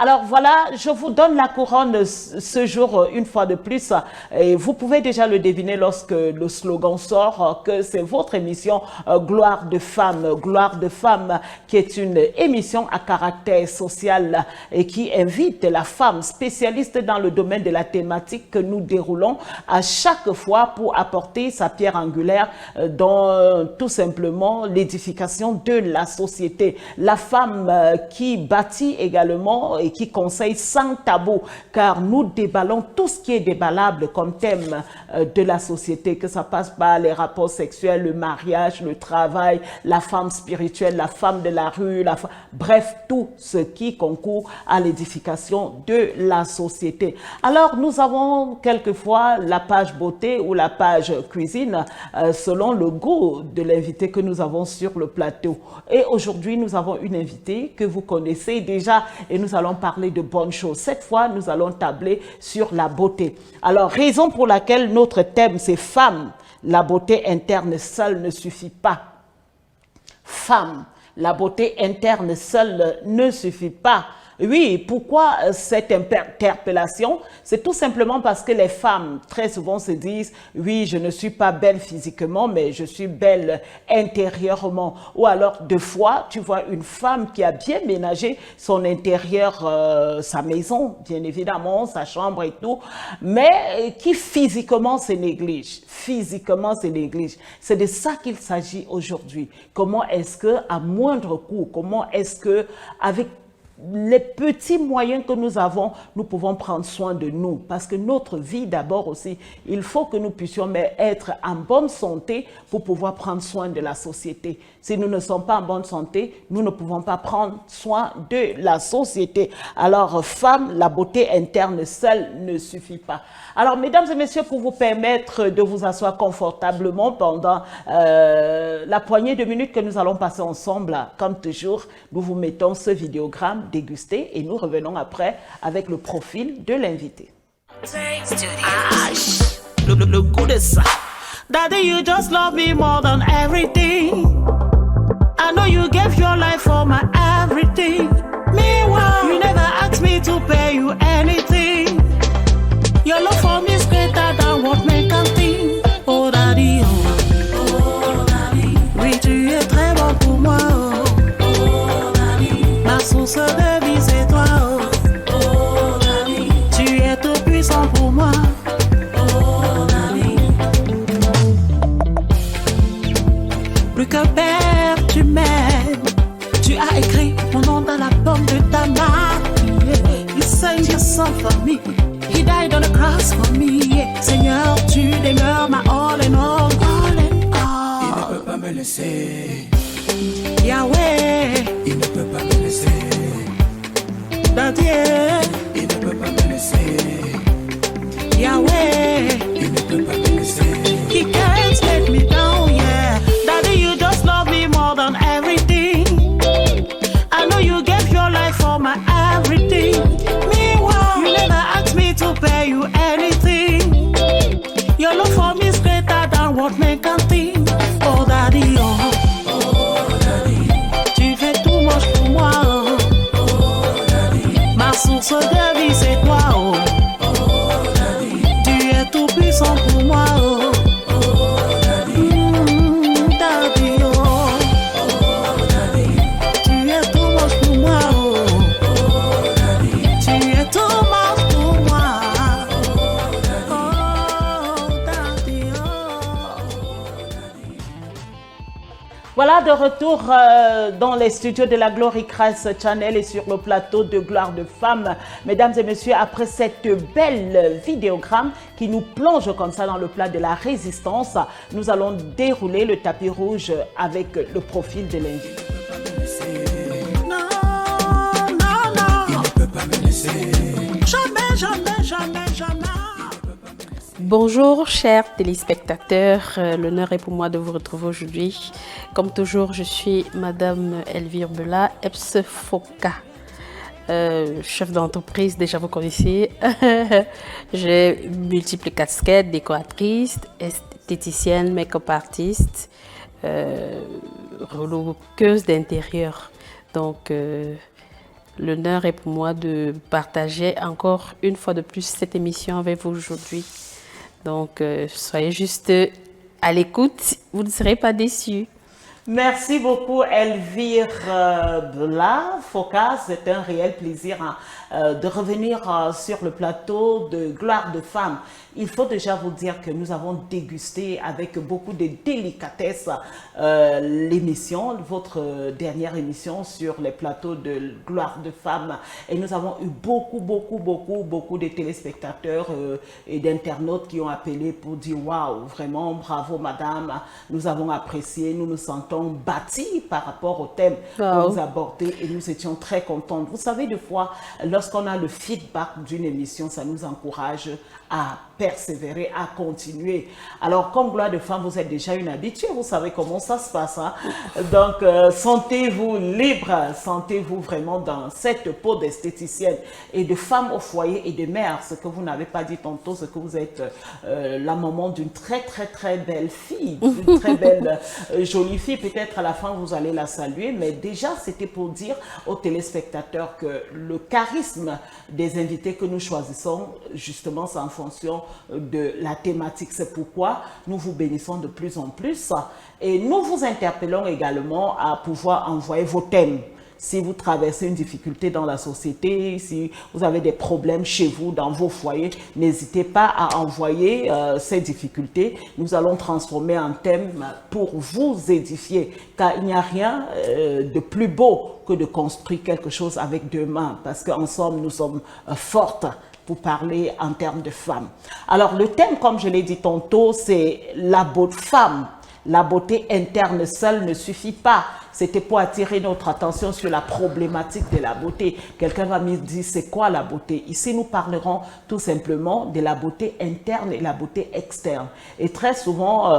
Alors voilà, je vous donne la couronne ce jour une fois de plus. Et vous pouvez déjà le deviner lorsque le slogan sort que c'est votre émission Gloire de femmes, qui est une émission à caractère social et qui invite la femme spécialiste dans le domaine de la thématique que nous déroulons à chaque fois pour apporter sa pierre angulaire dans tout simplement l'édification de la société. La femme qui bâtit également et qui conseille sans tabou, car nous déballons tout ce qui est déballable comme thème de la société, que ça passe par les rapports sexuels, le mariage, le travail, la femme spirituelle, la femme de la rue, bref, tout ce qui concourt à l'édification de la société. Alors, nous avons quelquefois la page beauté ou la page cuisine, selon le goût de l'invité que nous avons sur le plateau. Et aujourd'hui, nous avons une invitée que vous connaissez déjà et nous allons parler de bonnes choses. Cette fois, nous allons tabler sur la beauté. Alors, raison pour laquelle notre thème, c'est femme. La beauté interne seule ne suffit pas. Femme, la beauté interne seule ne suffit pas. Oui, pourquoi cette interpellation? C'est tout simplement parce que les femmes, très souvent, se disent « Oui, je ne suis pas belle physiquement, mais je suis belle intérieurement. » Ou alors, deux fois, tu vois une femme qui a bien ménagé son intérieur, sa maison, bien évidemment, sa chambre et tout, mais qui physiquement se néglige. Physiquement se néglige. C'est de ça qu'il s'agit aujourd'hui. Comment est-ce que, à moindre coût, comment est-ce que, avec les petits moyens que nous avons, nous pouvons prendre soin de nous. Parce que notre vie, d'abord aussi, il faut que nous puissions être en bonne santé pour pouvoir prendre soin de la société. Si nous ne sommes pas en bonne santé, nous ne pouvons pas prendre soin de la société. Alors, femme, la beauté interne seule ne suffit pas. Alors, mesdames et messieurs, pour vous permettre de vous asseoir confortablement pendant la poignée de minutes que nous allons passer ensemble, comme toujours, nous vous mettons ce vidéogramme dégusté et nous revenons après avec le profil de l'invité. Le goût de ça. Daddy, you just love me more than everything. I know you gave your life for my everything. Meanwhile, you never asked me to pay you anything. Your love for me is greater than what men can think. Oh daddy, oh daddy, oui tu es très bon pour moi. Oh daddy, ma source de vie c'est toi. Oh daddy, tu es tout puissant pour moi. Oh daddy, plus qu'un père tu m'aimes. Tu as écrit mon nom dans la paume de ta main. You sang your song for me. He died on the cross for me, yeah. Seigneur, tu demeures ma all in all, all in all. Il ne peut pas me laisser. Yahweh, il ne peut pas me laisser. Daddy, il ne peut pas me laisser. Yahweh, il ne peut pas me laisser. He can't let me down, yeah. Daddy, you just love me more than everything. I know you gave your life for my everything. Meanwhile, you never asked me to pay you anything. Your love for me is greater than what men can think. Oh daddy, oh, Oh daddy, tu fais tout moche pour moi. Oh, oh daddy, ma source de vie c'est toi. Oh, oh daddy, tu es tout puissant pour moi. Oh, daddy, daddy, oh, oh daddy, tu es tout moche pour moi. Oh, daddy, tu es tout moche pour moi. daddy. Oh, daddy, oh. Voilà de retour dans les studios de la Glory Christ Channel et sur le plateau de Gloire de Femmes. Mesdames et messieurs, après cette belle vidéogramme qui nous plonge comme ça dans le plat de la résistance, nous allons dérouler le tapis rouge avec le profil de l'invité. Non, non, non, Il ne peut pas me laisser. jamais, jamais, jamais, jamais. Bonjour chers téléspectateurs, l'honneur est pour moi de vous retrouver aujourd'hui. Comme toujours, je suis Madame Elvire Bela, ex-FOCA, chef d'entreprise, déjà vous connaissez. J'ai multiples casquettes, décoratrice, esthéticienne, make-up artiste, relookeuse d'intérieur. Donc L'honneur est pour moi de partager encore une fois de plus cette émission avec vous aujourd'hui. Donc, soyez juste à l'écoute, vous ne serez pas déçus. Merci beaucoup Elvire Bela Foka, c'est un réel plaisir de revenir sur le plateau de Gloire de Femmes. Il faut déjà vous dire que nous avons dégusté avec beaucoup de délicatesse l'émission, votre dernière émission sur les plateaux de Gloire de Femmes, et nous avons eu beaucoup de téléspectateurs et d'internautes qui ont appelé pour dire waouh, vraiment bravo madame, nous avons apprécié, nous nous sentons bâtis par rapport au thème que vous abordez et nous étions très contents. Vous savez, des fois, lorsqu'on a le feedback d'une émission, ça nous encourage à persévérer, à continuer. Alors, comme Gloire de Femme, vous êtes déjà une habituée, vous savez comment ça se passe. Hein? Donc, sentez-vous libre, sentez-vous vraiment dans cette peau d'esthéticienne et de femme au foyer et de mère. Ce que vous n'avez pas dit tantôt, c'est que vous êtes la maman d'une très belle fille, d'une très belle jolie fille. Peut-être à la fin, vous allez la saluer, mais déjà, c'était pour dire aux téléspectateurs que le charisme des invités que nous choisissons, justement, c'est en fonction de la thématique. C'est pourquoi nous vous bénissons de plus en plus et nous vous interpellons également à pouvoir envoyer vos thèmes. Si vous traversez une difficulté dans la société, si vous avez des problèmes chez vous, dans vos foyers, n'hésitez pas à envoyer ces difficultés. Nous allons transformer en thème pour vous édifier, car il n'y a rien de plus beau que de construire quelque chose avec deux mains, parce qu'ensemble, nous sommes fortes pour parler en termes de femmes. Alors, le thème, comme je l'ai dit tantôt, c'est la beauté femme. La beauté interne seule ne suffit pas. C'était pour attirer notre attention sur la problématique de la beauté. Quelqu'un va me dire, c'est quoi la beauté? Ici, nous parlerons tout simplement de la beauté interne et la beauté externe. Et très souvent,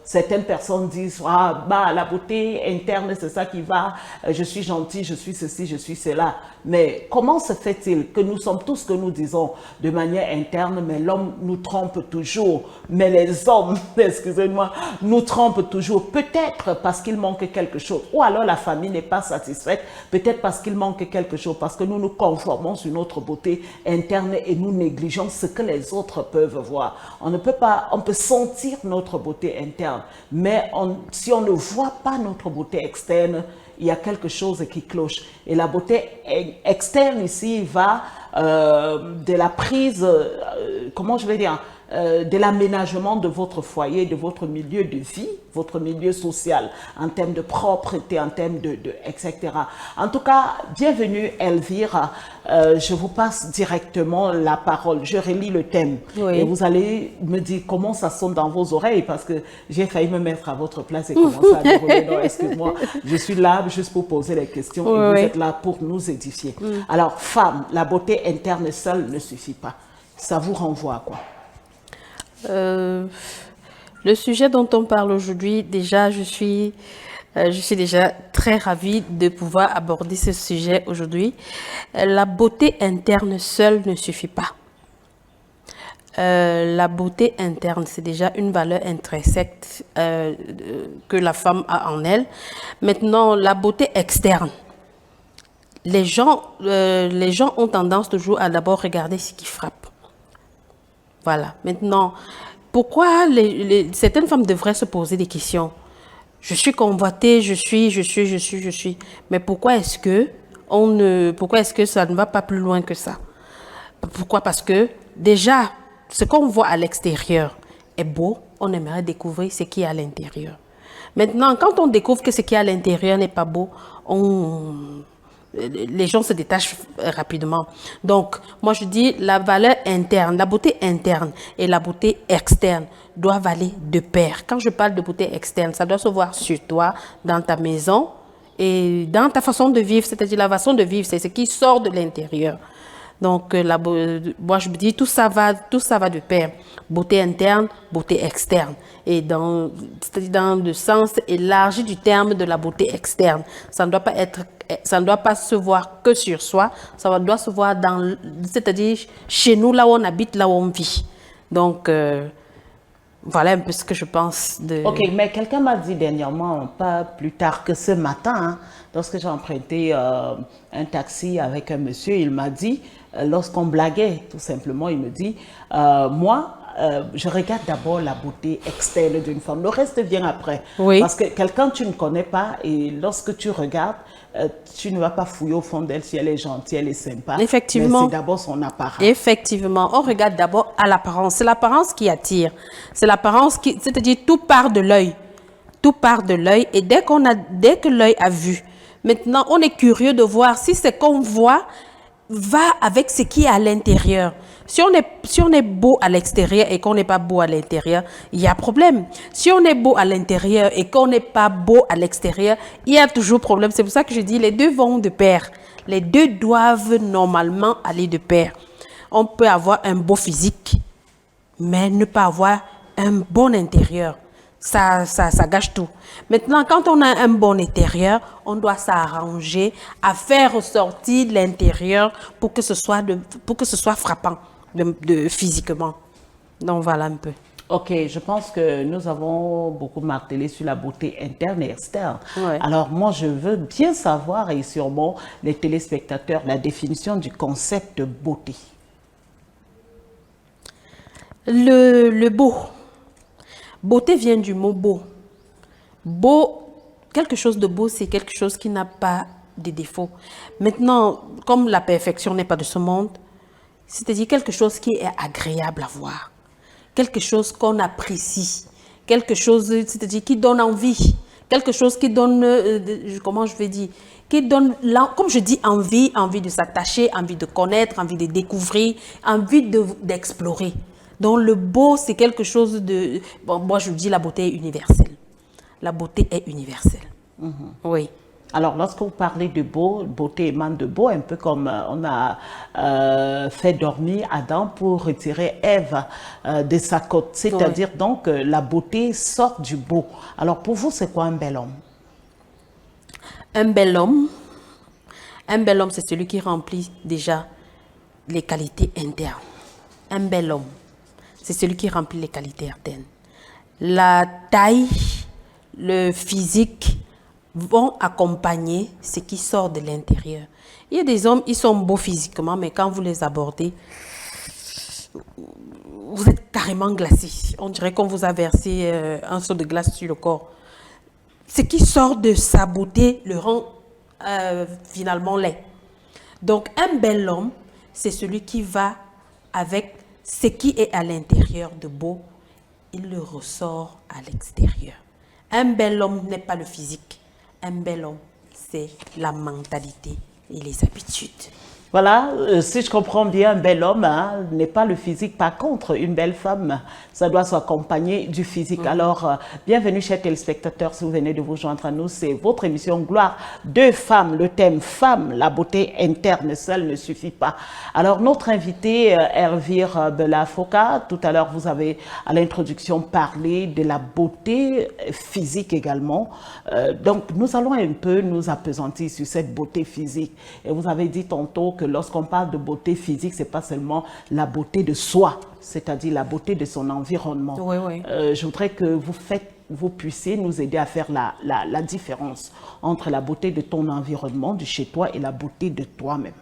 certaines personnes disent, ah, bah, la beauté interne, c'est ça qui va, je suis gentil, je suis ceci, je suis cela. Mais comment se fait-il que nous sommes tous ce que nous disons de manière interne, mais l'homme nous trompe toujours, mais les hommes, excusez-moi, nous trompent toujours, peut-être parce qu'il manque quelque chose, ou alors la famille n'est pas satisfaite, peut-être parce qu'il manque quelque chose, parce que nous nous conformons sur notre beauté interne et nous négligeons ce que les autres peuvent voir. On ne peut pas, on peut sentir notre beauté interne, mais si on ne voit pas notre beauté externe, il y a quelque chose qui cloche. Et la beauté externe ici va de la prise, comment je vais dire, de l'aménagement de votre foyer, de votre milieu de vie, votre milieu social, en termes de propreté, en termes etc. En tout cas, bienvenue Elvire. Je vous passe directement la parole. Je relis le thème. Oui. Et vous allez me dire comment ça sonne dans vos oreilles, parce que j'ai failli me mettre à votre place et commencer à dérouler. Non, excuse-moi, je suis là juste pour poser les questions et vous êtes là pour nous édifier. Alors, femme, la beauté interne seule ne suffit pas. Ça vous renvoie à quoi? Le sujet dont on parle aujourd'hui, déjà, je suis déjà très ravie de pouvoir aborder ce sujet aujourd'hui. La beauté interne seule ne suffit pas. La beauté interne, c'est déjà une valeur intrinsèque que la femme a en elle. Maintenant, la beauté externe. Les gens ont tendance toujours à d'abord regarder ce qui frappe. Voilà. Maintenant, pourquoi certaines femmes devraient se poser des questions? Je suis convoitée, je suis. Mais pourquoi est-ce que ça ne va pas plus loin que ça? Pourquoi? Parce que déjà, ce qu'on voit à l'extérieur est beau, on aimerait découvrir ce qui est à l'intérieur. Maintenant, quand on découvre que ce qui est à l'intérieur n'est pas beau, les gens se détachent rapidement. Donc, moi je dis la valeur interne, la beauté interne et la beauté externe doivent aller de pair. Quand je parle de beauté externe, ça doit se voir sur toi, dans ta maison et dans ta façon de vivre. C'est-à-dire la façon de vivre, c'est ce qui sort de l'intérieur. Donc, moi je me dis tout ça va de pair. Beauté interne, beauté externe. Et dans le sens élargi du terme de la beauté externe. Ça ne doit pas se voir que sur soi. Ça doit se voir c'est-à-dire chez nous, là où on habite, là où on vit. Donc, Voilà un peu ce que je pense de... Ok, mais quelqu'un m'a dit dernièrement, pas plus tard que ce matin, hein, lorsque j'ai emprunté un taxi avec un monsieur, il m'a dit, lorsqu'on blaguait, tout simplement, il me dit, moi, je regarde d'abord la beauté externe d'une femme, le reste vient après. Oui. Parce que quelqu'un tu ne connais pas et lorsque tu regardes, tu ne vas pas fouiller au fond d'elle si elle est gentille, elle est sympa. Effectivement. Mais c'est d'abord son apparence. Effectivement, on regarde d'abord à l'apparence. C'est l'apparence qui attire. C'est l'apparence qui, c'est-à-dire tout part de l'œil. Tout part de l'œil et dès que l'œil a vu, maintenant on est curieux de voir si ce qu'on voit va avec ce qui est à l'intérieur. Si on est beau à l'extérieur et qu'on n'est pas beau à l'intérieur, il y a problème. Si on est beau à l'intérieur et qu'on n'est pas beau à l'extérieur, il y a toujours problème. C'est pour ça que je dis les deux vont de pair. Les deux doivent normalement aller de pair. On peut avoir un beau physique, mais ne pas avoir un bon intérieur. Ça gâche tout. Maintenant, quand on a un bon intérieur, on doit s'arranger à faire ressortir l'intérieur pour que ce soit frappant physiquement. Donc, voilà un peu. Ok, je pense que nous avons beaucoup martelé sur la beauté interne et externe. Ouais. Alors moi, je veux bien savoir, et sûrement les téléspectateurs, la définition du concept de beauté. Le beau. Beauté vient du mot beau. Beau, quelque chose de beau, c'est quelque chose qui n'a pas de défauts. Maintenant, comme la perfection n'est pas de ce monde, c'est-à-dire quelque chose qui est agréable à voir, quelque chose qu'on apprécie, quelque chose, c'est-à-dire qui donne envie, quelque chose qui donne, comment je vais dire, qui donne, comme je dis, envie de s'attacher, envie de connaître, envie de découvrir, envie d'explorer. Donc le beau, c'est quelque chose de... Bon, moi, je dis la beauté est universelle. La beauté est universelle. Oui. Alors, lorsque vous parlez de beau, beauté émane de beau, un peu comme on a fait dormir Adam pour retirer Ève de sa côte. C'est-à-dire donc la beauté sort du beau. Alors, pour vous, c'est quoi un bel homme? Un bel homme, c'est celui qui remplit déjà les qualités internes. Un bel homme, c'est celui qui remplit les qualités internes. La taille, le physique vont accompagner ce qui sort de l'intérieur. Il y a des hommes, ils sont beaux physiquement, mais quand vous les abordez, vous êtes carrément glacé. On dirait qu'on vous a versé un seau de glace sur le corps. Ce qui sort de sa beauté le rend finalement laid. Donc un bel homme, c'est celui qui va avec ce qui est à l'intérieur de beau, il le ressort à l'extérieur. Un bel homme n'est pas le physique. Un bel homme, c'est la mentalité et les habitudes. Voilà, si je comprends bien, un bel homme n'est pas le physique. Par contre, une belle femme, ça doit s'accompagner du physique. Alors, bienvenue chers téléspectateurs, si vous venez de vous joindre à nous, c'est votre émission Gloire de femmes. Le thème femme, la beauté interne seule ne suffit pas. Alors, notre invitée, Elvire Bella Foka, tout à l'heure, vous avez à l'introduction parlé de la beauté physique également. Donc, nous allons un peu nous appesantir sur cette beauté physique. Et vous avez dit tantôt que lorsqu'on parle de beauté physique, ce n'est pas seulement la beauté de soi, c'est-à-dire la beauté de son environnement. Oui, oui. Je voudrais que vous puissiez nous aider à faire la différence entre la beauté de ton environnement, de chez toi, et la beauté de toi-même.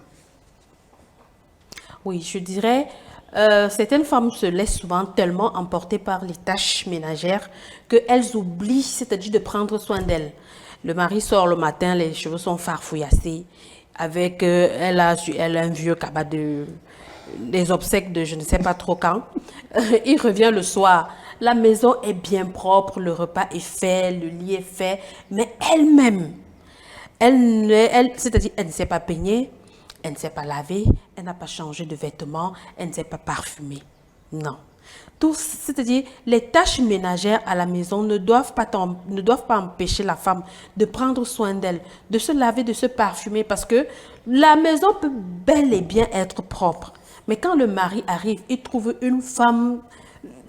Oui, je dirais, certaines femmes se laissent souvent tellement emporter par les tâches ménagères qu'elles oublient, c'est-à-dire de prendre soin d'elles. Le mari sort le matin, les cheveux sont farfouillassés. Avec, elle a un vieux cabas des obsèques de je ne sais pas trop quand. Il revient le soir. La maison est bien propre, le repas est fait, le lit est fait. Mais elle-même, c'est-à-dire, elle ne sait pas peigner, elle ne sait pas laver, elle n'a pas changé de vêtements, elle ne sait pas parfumer. Non. C'est-à-dire, les tâches ménagères à la maison ne doivent pas empêcher la femme de prendre soin d'elle, de se laver, de se parfumer, parce que la maison peut bel et bien être propre. Mais quand le mari arrive, il trouve une femme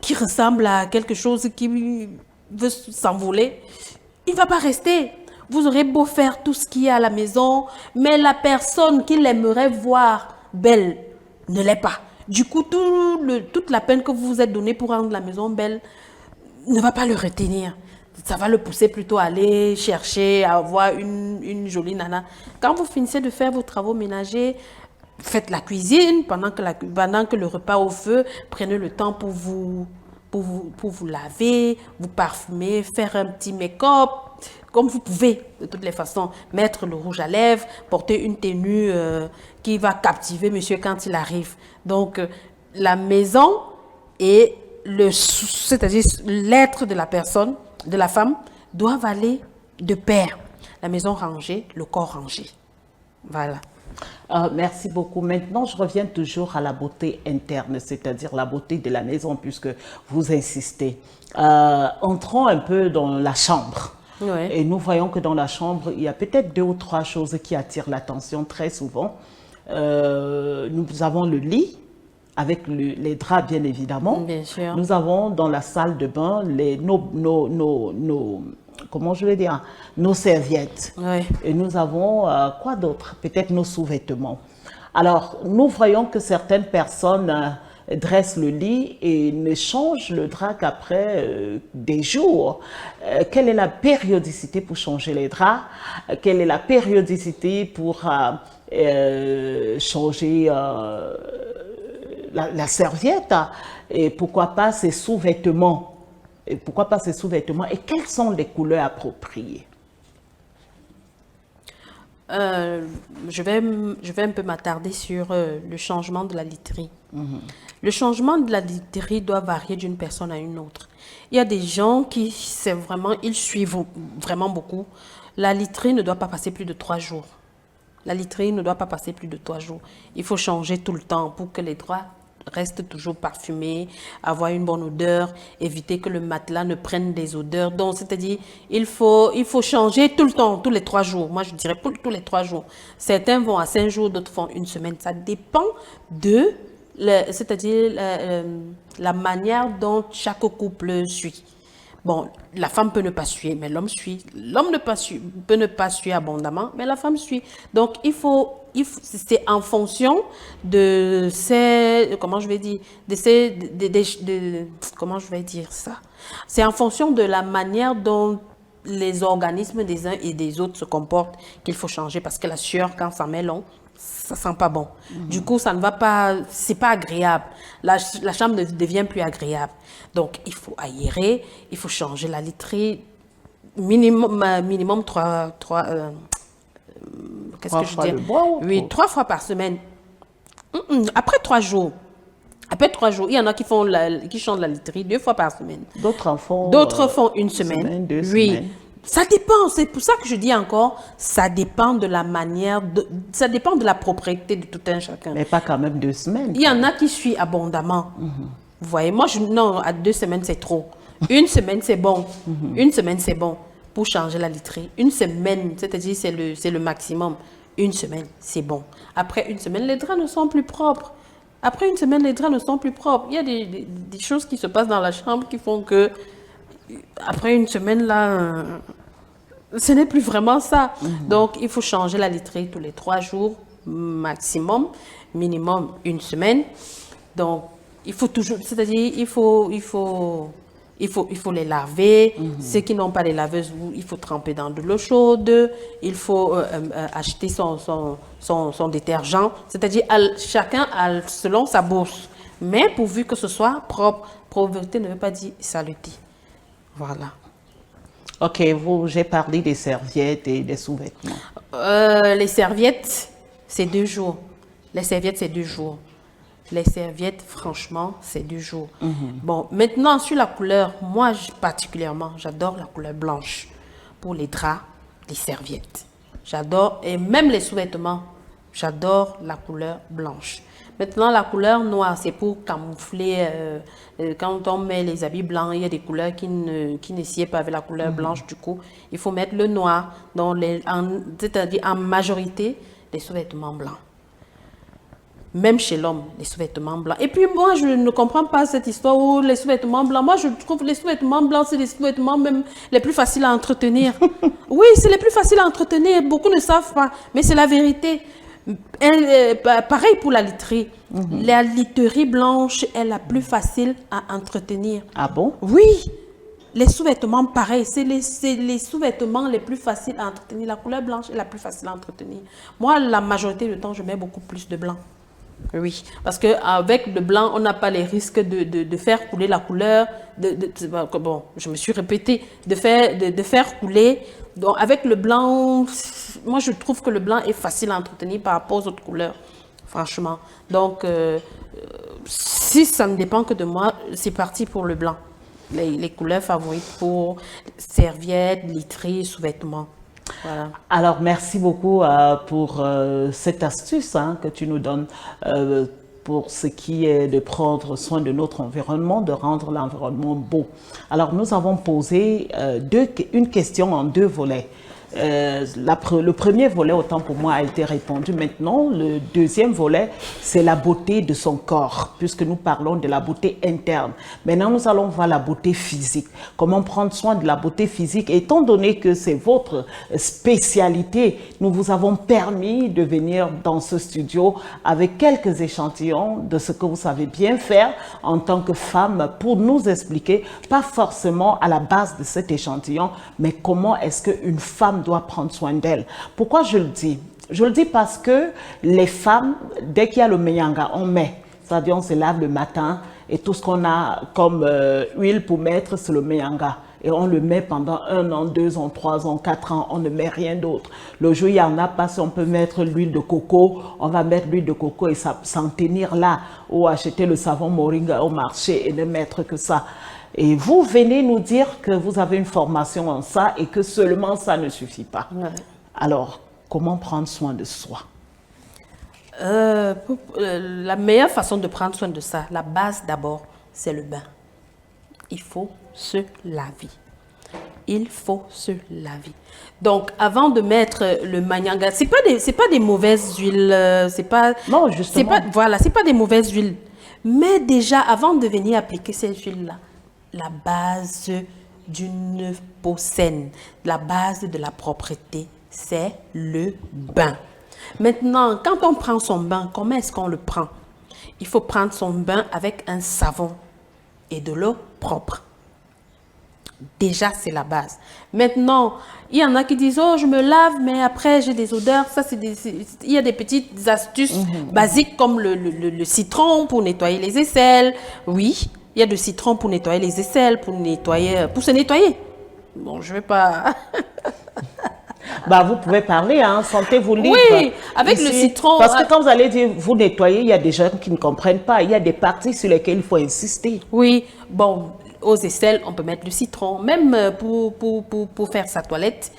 qui ressemble à quelque chose qui veut s'envoler, il ne va pas rester. Vous aurez beau faire tout ce qu'il y a à la maison, mais la personne qu'il aimerait voir belle ne l'est pas. Du coup, toute la peine que vous vous êtes donnée pour rendre la maison belle ne va pas le retenir. Ça va le pousser plutôt à aller chercher, à avoir une jolie nana. Quand vous finissez de faire vos travaux ménagers, faites la cuisine pendant que le repas au feu, prenez le temps pour vous laver, vous parfumer, faire un petit make-up, comme vous pouvez, de toutes les façons. Mettre le rouge à lèvres, porter une tenue qui va captiver monsieur quand il arrive. Donc, la maison et c'est-à-dire l'être de la personne, de la femme, doivent aller de pair. La maison rangée, le corps rangé. Voilà. Merci beaucoup. Maintenant, je reviens toujours à la beauté interne, c'est-à-dire la beauté de la maison, puisque vous insistez. Entrons un peu dans la chambre. Ouais. Et nous voyons que dans la chambre, il y a peut-être 2 ou 3 choses qui attirent l'attention très souvent. Nous avons le lit, avec les draps, bien évidemment. Bien sûr. Nous avons dans la salle de bain comment je vais dire, nos serviettes. Oui. Et nous avons quoi d'autre? Peut-être nos sous-vêtements. Alors, nous voyons que certaines personnes dressent le lit et ne changent le drap qu'après des jours. Quelle est la périodicité pour changer les draps? Quelle est la périodicité pour changer la serviette? Et pourquoi pas ces sous-vêtements? Et pourquoi pas ces sous-vêtements? Et quelles sont les couleurs appropriées? Je vais un peu m'attarder sur le changement de la literie. Le changement de la literie doit varier d'une personne à une autre. Il y a des gens qui, ils suivent vraiment beaucoup. La literie ne doit pas passer plus de 3 jours. La literie ne doit pas passer plus de 3 jours. Il faut changer tout le temps pour que les draps restent toujours parfumés, avoir une bonne odeur, éviter que le matelas ne prenne des odeurs. Donc, c'est-à-dire, il faut changer tout le temps, tous les 3 jours. Moi, je dirais tous les 3 jours. Certains vont à 5 jours, d'autres font 1 semaine. Ça dépend de, la manière dont chaque couple suit. Bon, la femme peut ne pas suer, mais l'homme suit. L'homme peut ne pas suer abondamment, mais la femme suit. Donc, c'est en fonction de ces, comment je vais dire, comment je vais dire ça? C'est en fonction de la manière dont les organismes des uns et des autres se comportent qu'il faut changer, parce que la sueur, quand ça met long, ça sent pas bon. Du coup, ça ne va pas, c'est pas agréable. La chambre ne devient plus agréable. Donc, il faut aérer, il faut changer la literie, minimum 3 qu'est-ce que je dis? Oui, 3 fois par semaine. Après 3 jours. Après 3 jours, il y en a qui changent la literie 2 fois par semaine. D'autres font 1 semaine. 2 oui. semaines. Ça dépend, c'est pour ça que je dis encore, ça dépend de la manière, ça dépend de la propriété de tout un chacun. Mais pas quand même 2 semaines. Il y en a qui suivent abondamment. Vous voyez, moi, non, à 2 semaines, c'est trop. 1 semaine, c'est bon. 1 semaine, c'est bon pour changer la literie. 1 semaine, c'est-à-dire c'est le maximum. 1 semaine, c'est bon. Après 1 semaine, les draps ne sont plus propres. Après 1 semaine, les draps ne sont plus propres. Il y a des choses qui se passent dans la chambre qui font que après 1 semaine, là, ce n'est plus vraiment ça. Donc, il faut changer la literie tous les 3 jours maximum, minimum 1 semaine. Donc, il faut toujours, c'est-à-dire, il faut les laver. Ceux qui n'ont pas les laveuses, il faut tremper dans de l'eau chaude. Il faut acheter son détergent. C'est-à-dire, chacun selon sa bourse. Mais pourvu que ce soit propre. Pauvreté ne veut pas dire saleté. Voilà. Ok, j'ai parlé des serviettes et des sous-vêtements. Les serviettes, c'est 2 jours. Les serviettes, c'est 2 jours. Les serviettes, franchement, c'est 2 jours. Bon, maintenant, sur la couleur, moi, particulièrement, j'adore la couleur blanche pour les draps, les serviettes. J'adore, et même les sous-vêtements, j'adore la couleur blanche. Maintenant, la couleur noire, c'est pour camoufler. Quand on met les habits blancs, il y a des couleurs qui ne sied pas avec la couleur blanche. Du coup, il faut mettre le noir, c'est-à-dire en majorité, les sous-vêtements blancs. Même chez l'homme, les sous-vêtements blancs. Et puis moi, je ne comprends pas cette histoire où les sous-vêtements blancs, moi je trouve les sous-vêtements blancs, c'est les sous-vêtements même les plus faciles à entretenir. Oui, c'est les plus faciles à entretenir, beaucoup ne savent pas, mais c'est la vérité. Pareil pour la literie. La literie blanche est la plus facile à entretenir. Ah bon? Oui, les sous-vêtements, pareil, c'est les sous-vêtements les plus faciles à entretenir. La couleur blanche est la plus facile à entretenir. Moi, la majorité du temps, je mets beaucoup plus de blanc. Oui, parce qu'avec le blanc, on n'a pas les risques de faire couler la couleur. Bon, je me suis répétée, de faire couler. Donc, avec le blanc, moi, je trouve que le blanc est facile à entretenir par rapport aux autres couleurs, franchement. Donc, si ça ne dépend que de moi, c'est parti pour le blanc. Les couleurs favorites pour serviettes, literie, sous-vêtements. Voilà. Alors, merci beaucoup pour cette astuce que tu nous donnes pour ce qui est de prendre soin de notre environnement, de rendre l'environnement beau. Alors, nous avons posé une question en 2 volets. Le premier volet, autant pour moi, a été répondu. Maintenant, le deuxième volet, c'est la beauté de son corps, puisque nous parlons de la beauté interne. Maintenant, nous allons voir la beauté physique. Comment prendre soin de la beauté physique. Étant donné que c'est votre spécialité, nous vous avons permis de venir dans ce studio avec quelques échantillons de ce que vous savez bien faire en tant que femme pour nous expliquer, pas forcément à la base de cet échantillon, mais comment est-ce qu'une femme doit prendre soin d'elle. Pourquoi je le dis? Je le dis parce que les femmes, dès qu'il y a le menyanga, on met. C'est-à-dire on se lave le matin et tout ce qu'on a comme huile pour mettre, c'est le menyanga. Et on le met pendant 1 an, 2 ans, 3 ans, 4 ans, on ne met rien d'autre. Le jour, il y en a pas, si on peut mettre l'huile de coco, on va mettre l'huile de coco et s'en tenir là, ou acheter le savon moringa au marché et ne mettre que ça. Et vous venez nous dire que vous avez une formation en ça et que seulement ça ne suffit pas. Ouais. Alors, comment prendre soin de soi? La meilleure façon de prendre soin de ça, la base d'abord, c'est le bain. Il faut se laver. Il faut se laver. Donc, avant de mettre le manyanga, c'est pas des mauvaises huiles, c'est pas... Non, justement. Voilà, c'est pas des mauvaises huiles. Mais déjà, avant de venir appliquer ces huiles-là, la base d'une peau saine, la base de la propreté, c'est le bain. Maintenant, quand on prend son bain, comment est-ce qu'on le prend? Il faut prendre son bain avec un savon et de l'eau propre. Déjà, c'est la base. Maintenant, il y en a qui disent « Oh, je me lave, mais après, j'ai des odeurs. » Ça, il y a des petites astuces basiques comme le citron pour nettoyer les aisselles. Oui, il y a du citron pour nettoyer les aisselles, pour se nettoyer. Bon, je ne vais pas... Bah, vous pouvez parler, sentez-vous libre. Oui, avec le citron. Parce que quand vous allez dire vous nettoyez, il y a des gens qui ne comprennent pas. Il y a des parties sur lesquelles il faut insister. Oui, bon, aux aisselles, on peut mettre du citron. Même pour faire sa toilette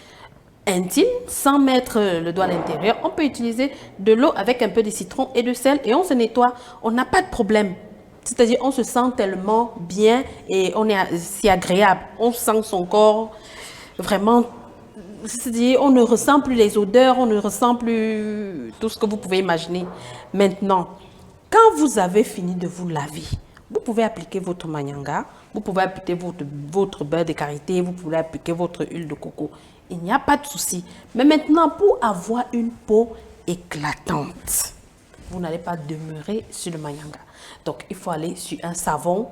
intime, sans mettre le doigt à l'intérieur, on peut utiliser de l'eau avec un peu de citron et de sel et on se nettoie. On n'a pas de problème. C'est-à-dire, on se sent tellement bien et c'est agréable. On sent son corps vraiment... C'est-à-dire, on ne ressent plus les odeurs, on ne ressent plus tout ce que vous pouvez imaginer. Maintenant, quand vous avez fini de vous laver, vous pouvez appliquer votre manyanga, vous pouvez appliquer votre beurre de karité, vous pouvez appliquer votre huile de coco. Il n'y a pas de souci. Mais maintenant, pour avoir une peau éclatante, vous n'allez pas demeurer sur le manyanga. Donc, il faut aller sur un savon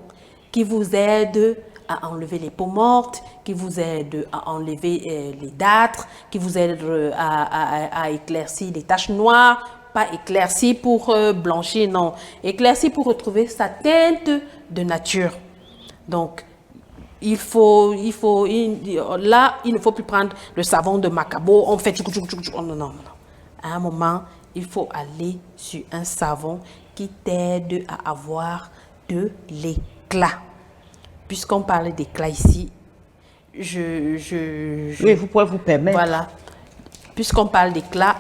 qui vous aide à enlever les peaux mortes, qui vous aide à enlever les dartres, qui vous aide à éclaircir les taches noires, pas éclaircir pour blanchir, non, éclaircir pour retrouver sa teinte de nature. Donc, là, il ne faut plus prendre le savon de Macabo, on fait non, non, non. À un moment, il faut aller sur un savon qui t'aide à avoir de l'éclat. Puisqu'on parlait d'éclat ici, Oui, vous pouvez vous permettre. Voilà. Puisqu'on parle d'éclat,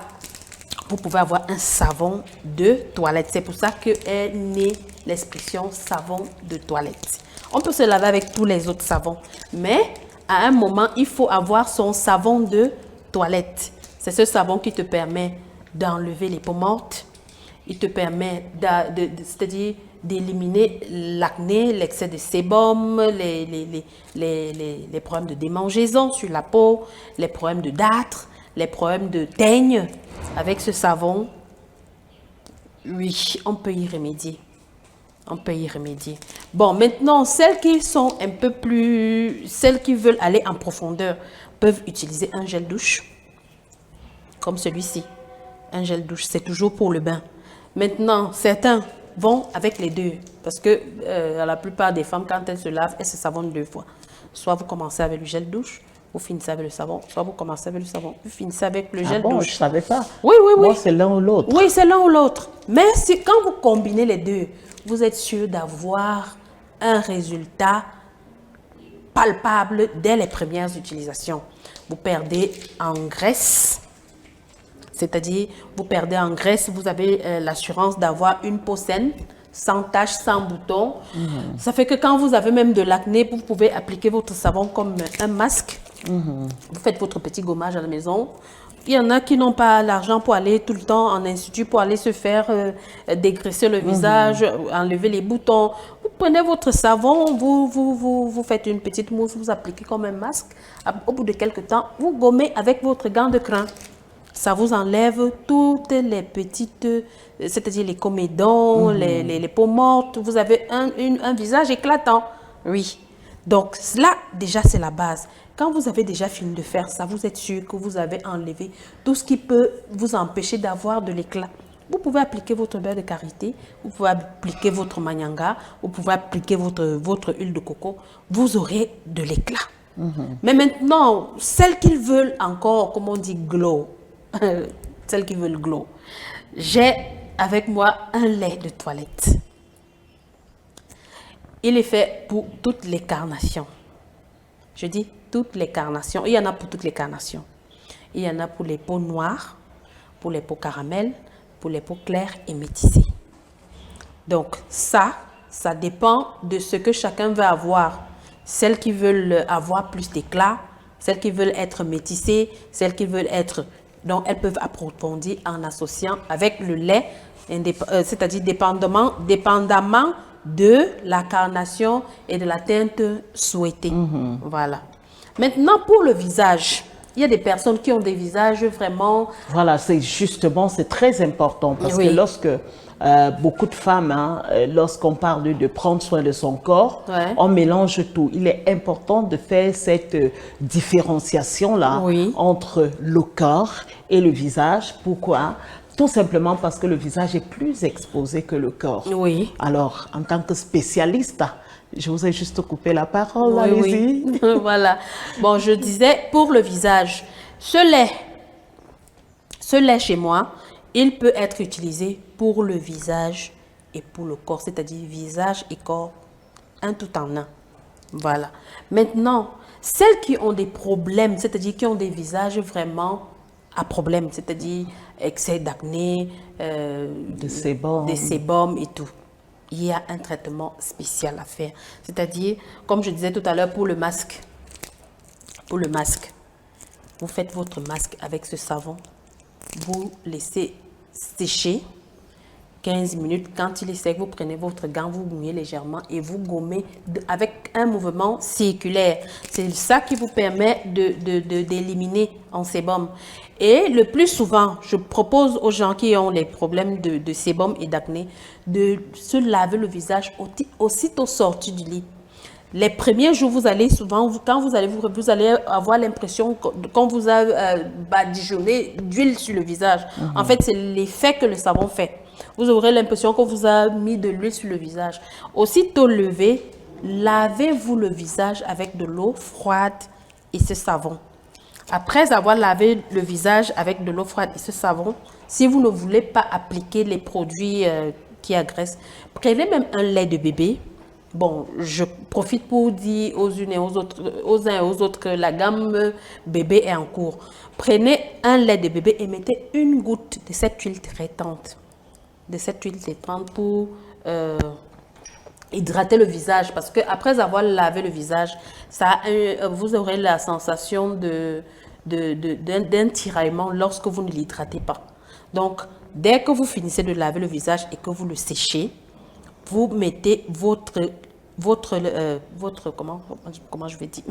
vous pouvez avoir un savon de toilette. C'est pour ça qu'est née l'expression savon de toilette. On peut se laver avec tous les autres savons, mais à un moment, il faut avoir son savon de toilette. C'est ce savon qui te permet d'enlever les peaux mortes. Il te permet c'est-à-dire d'éliminer l'acné, l'excès de sébum, les problèmes de démangeaison sur la peau, les problèmes de dartre, les problèmes de teigne. Avec ce savon, oui, on peut y remédier. On peut y remédier. Bon, maintenant, celles qui sont un peu plus... Celles qui veulent aller en profondeur peuvent utiliser un gel douche, comme celui-ci. Un gel douche, c'est toujours pour le bain. Maintenant, certains vont avec les deux, parce que la plupart des femmes, quand elles se lavent, elles se savonnent 2 fois. Soit vous commencez avec le gel douche, vous finissez avec le savon, soit vous commencez avec le savon, vous finissez avec le gel bon, douche. je ne savais pas. Oui, oui, oui. Moi, c'est l'un ou l'autre. Oui, c'est l'un ou l'autre. Mais quand vous combinez les deux, vous êtes sûr d'avoir un résultat palpable dès les premières utilisations. Vous perdez en graisse, c'est-à-dire vous perdez en graisse, vous avez l'assurance d'avoir une peau saine, sans taches, sans boutons. Ça fait que quand vous avez même de l'acné, vous pouvez appliquer votre savon comme un masque. Vous faites votre petit gommage à la maison. Il y en a qui n'ont pas l'argent pour aller tout le temps en institut, pour aller se faire dégraisser le visage, enlever les boutons. Vous prenez votre savon, vous faites une petite mousse, vous appliquez comme un masque. Au bout de quelques temps, vous gommez avec votre gant de crin. Ça vous enlève toutes les petites, c'est-à-dire les comédons, les peaux mortes. Vous avez un visage éclatant. Oui. Donc là, déjà, c'est la base. Quand vous avez déjà fini de faire ça, vous êtes sûr que vous avez enlevé tout ce qui peut vous empêcher d'avoir de l'éclat. Vous pouvez appliquer votre beurre de karité, vous pouvez appliquer votre manyanga, vous pouvez appliquer votre huile de coco. Vous aurez de l'éclat. Mais maintenant, celles qui veulent encore, comme on dit, glow, celles qui veulent glow, j'ai avec moi un lait de toilette. Il est fait pour toutes les carnations. Je dis toutes les carnations. Il y en a pour toutes les carnations. Il y en a pour les peaux noires, pour les peaux caramel, pour les peaux claires et métissées. Donc ça dépend de ce que chacun veut avoir. Celles qui veulent avoir plus d'éclat, celles qui veulent être métissées, celles qui veulent être... Donc elles peuvent approfondir en associant avec le lait, c'est-à-dire dépendamment de la carnation et de la teinte souhaitée. Voilà. Maintenant, pour le visage, il y a des personnes qui ont des visages vraiment... Voilà, c'est justement, c'est très important parce que lorsque beaucoup de femmes, lorsqu'on parle de prendre soin de son corps, on mélange tout. Il est important de faire cette différenciation-là entre le corps et le visage. Pourquoi ? Tout simplement parce que le visage est plus exposé que le corps. Oui. Alors, en tant que spécialiste, je vous ai juste coupé la parole, allez-y. Voilà. Bon, je disais, pour le visage, ce lait chez moi, il peut être utilisé pour le visage et pour le corps, c'est-à-dire visage et corps, un tout en un. Voilà. Maintenant, celles qui ont des problèmes, c'est-à-dire qui ont des visages vraiment à problème, c'est-à-dire excès d'acné, des sébums et tout. Il y a un traitement spécial à faire. C'est-à-dire, comme je disais tout à l'heure, pour le masque. Pour le masque, vous faites votre masque avec ce savon. Vous laissez sécher 15 minutes. Quand il est sec, vous prenez votre gant, vous mouillez légèrement et vous gommez avec un mouvement circulaire. C'est ça qui vous permet d'éliminer en sébum. Et le plus souvent, je propose aux gens qui ont les problèmes de sébum et d'acné de se laver le visage aussitôt sorti du lit. Les premiers jours, vous allez souvent, quand vous allez avoir l'impression qu'on vous a badigeonné d'huile sur le visage. En fait, c'est l'effet que le savon fait. Vous aurez l'impression qu'on vous a mis de l'huile sur le visage. Aussitôt levé, lavez-vous le visage avec de l'eau froide et ce savon. Après avoir lavé le visage avec de l'eau froide et ce savon, si vous ne voulez pas appliquer les produits qui agressent, prenez même un lait de bébé. Bon, je profite pour dire aux uns et aux autres que la gamme bébé est en cours. Prenez un lait de bébé et mettez une goutte de cette huile traitante. Pour hydrater le visage. Parce qu'après avoir lavé le visage, vous aurez la sensation d'un tiraillement lorsque vous ne l'hydratez pas. Donc, dès que vous finissez de laver le visage et que vous le séchez, vous mettez comment je vais dire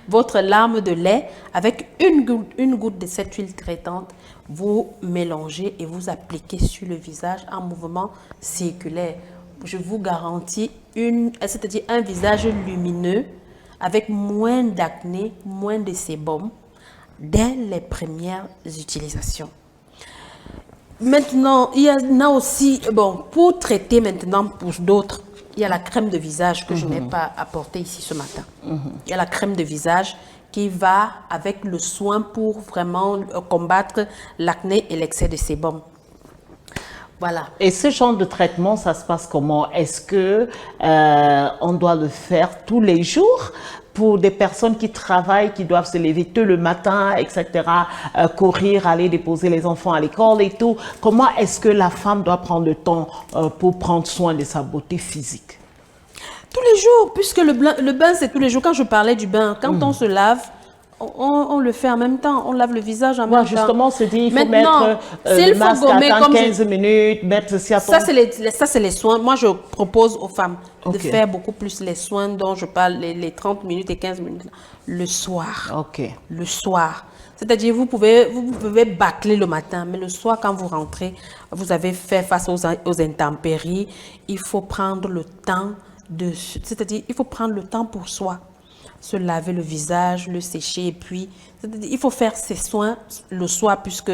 votre larme de lait avec une goutte de cette huile traitante, vous mélangez et vous appliquez sur le visage en mouvement circulaire. je vous garantis c'est-à-dire un visage lumineux avec moins d'acné, moins de sébum dès les premières utilisations. Maintenant, il y en a aussi, bon, pour traiter maintenant pour d'autres, il y a la crème de visage que je n'ai pas apportée ici ce matin. Il y a la crème de visage qui va avec le soin pour vraiment combattre l'acné et l'excès de sébum. Voilà. Et ce genre de traitement, ça se passe comment? Est-ce que on doit le faire tous les jours pour des personnes qui travaillent, qui doivent se lever tôt le matin, etc., courir, aller déposer les enfants à l'école et tout? Comment est-ce que la femme doit prendre le temps pour prendre soin de sa beauté physique? Tous les jours, puisque le bain, c'est tous les jours. Quand je parlais du bain, quand on se lave, on le fait en même temps, on lave le visage en même temps. Justement, c'est dit, il faut Maintenant, mettre le masque, attendre 15 minutes, mettre ceci à ça, c'est les soins. Moi, je propose aux femmes de faire beaucoup plus les soins dont je parle, les 30 minutes et 15 minutes, le soir. Ok. Le soir. C'est-à-dire, vous pouvez bâcler le matin, mais le soir, quand vous rentrez, vous avez fait face aux intempéries, il faut prendre le temps c'est-à-dire, il faut prendre le temps pour soi. Se laver le visage, le sécher, et puis il faut faire ses soins le soir puisque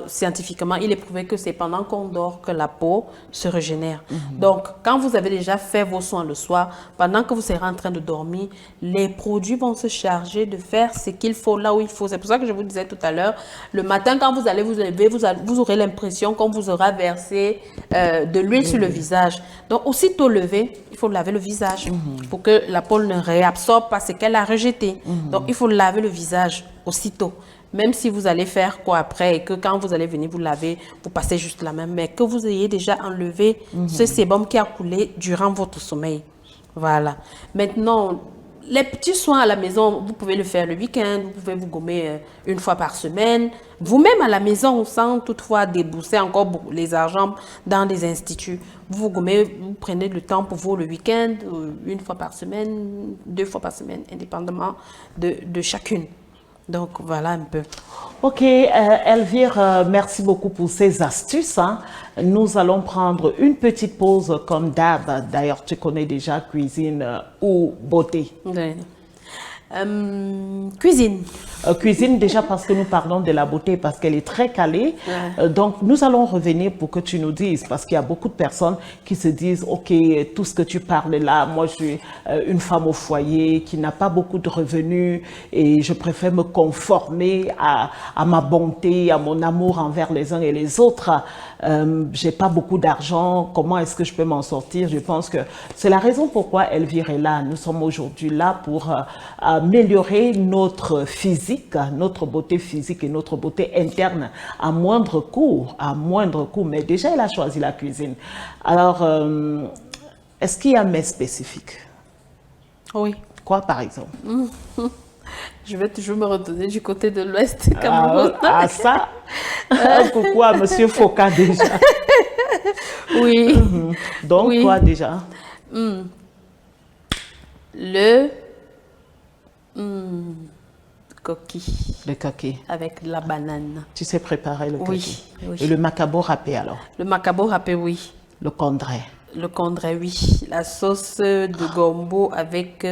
scientifiquement, il est prouvé que c'est pendant qu'on dort que la peau se régénère. Donc, quand vous avez déjà fait vos soins le soir, pendant que vous serez en train de dormir, les produits vont se charger de faire ce qu'il faut là où il faut. C'est pour ça que je vous disais tout à l'heure, le matin, quand vous allez vous lever, vous aurez l'impression qu'on vous aura versé de l'huile sur le visage. Donc, aussitôt levé, il faut laver le visage pour que la peau ne réabsorbe pas ce qu'elle a rejeté. Donc, il faut laver le visage aussitôt. Même si vous allez faire quoi après et que quand vous allez venir vous laver, vous passez juste la main, mais que vous ayez déjà enlevé ce sébum qui a coulé durant votre sommeil. Voilà. Maintenant, les petits soins à la maison, vous pouvez le faire le week-end, vous pouvez vous gommer une fois par semaine, vous-même à la maison, sans toutefois débourser encore les argent dans des instituts. Vous vous gommez, vous prenez le temps pour vous le week-end, une fois par semaine, 2 fois par semaine, indépendamment de chacune. Donc, voilà un peu. Ok, Elvire, merci beaucoup pour ces astuces. Nous allons prendre une petite pause comme d'hab. D'ailleurs, tu connais déjà cuisine ou beauté. Oui. Cuisine. Cuisine déjà parce que nous parlons de la beauté, parce qu'elle est très calée. Donc, nous allons revenir pour que tu nous dises, parce qu'il y a beaucoup de personnes qui se disent, ok, tout ce que tu parles là, moi je suis une femme au foyer qui n'a pas beaucoup de revenus et je préfère me conformer à ma bonté, à mon amour envers les uns et les autres. J'ai pas beaucoup d'argent, comment est-ce que je peux m'en sortir? Je pense que c'est la raison pourquoi Elvire est là. Nous sommes aujourd'hui là pour améliorer notre physique, notre beauté physique et notre beauté interne à moindre coût, mais déjà elle a choisi la cuisine. Alors, est-ce qu'il y a un mets spécifique? Oui. Quoi par exemple? Je vais toujours me retourner du côté de l'Ouest Cameroun. Ça pourquoi Monsieur Foka déjà? Oui. Donc oui. Quoi déjà? Le coquille. Le coquille. Avec la banane. Tu sais préparer le coquille? Oui. Et le macabo râpé alors? Le macabo râpé, oui. Le condré? Le condré, oui. La sauce de gombo avec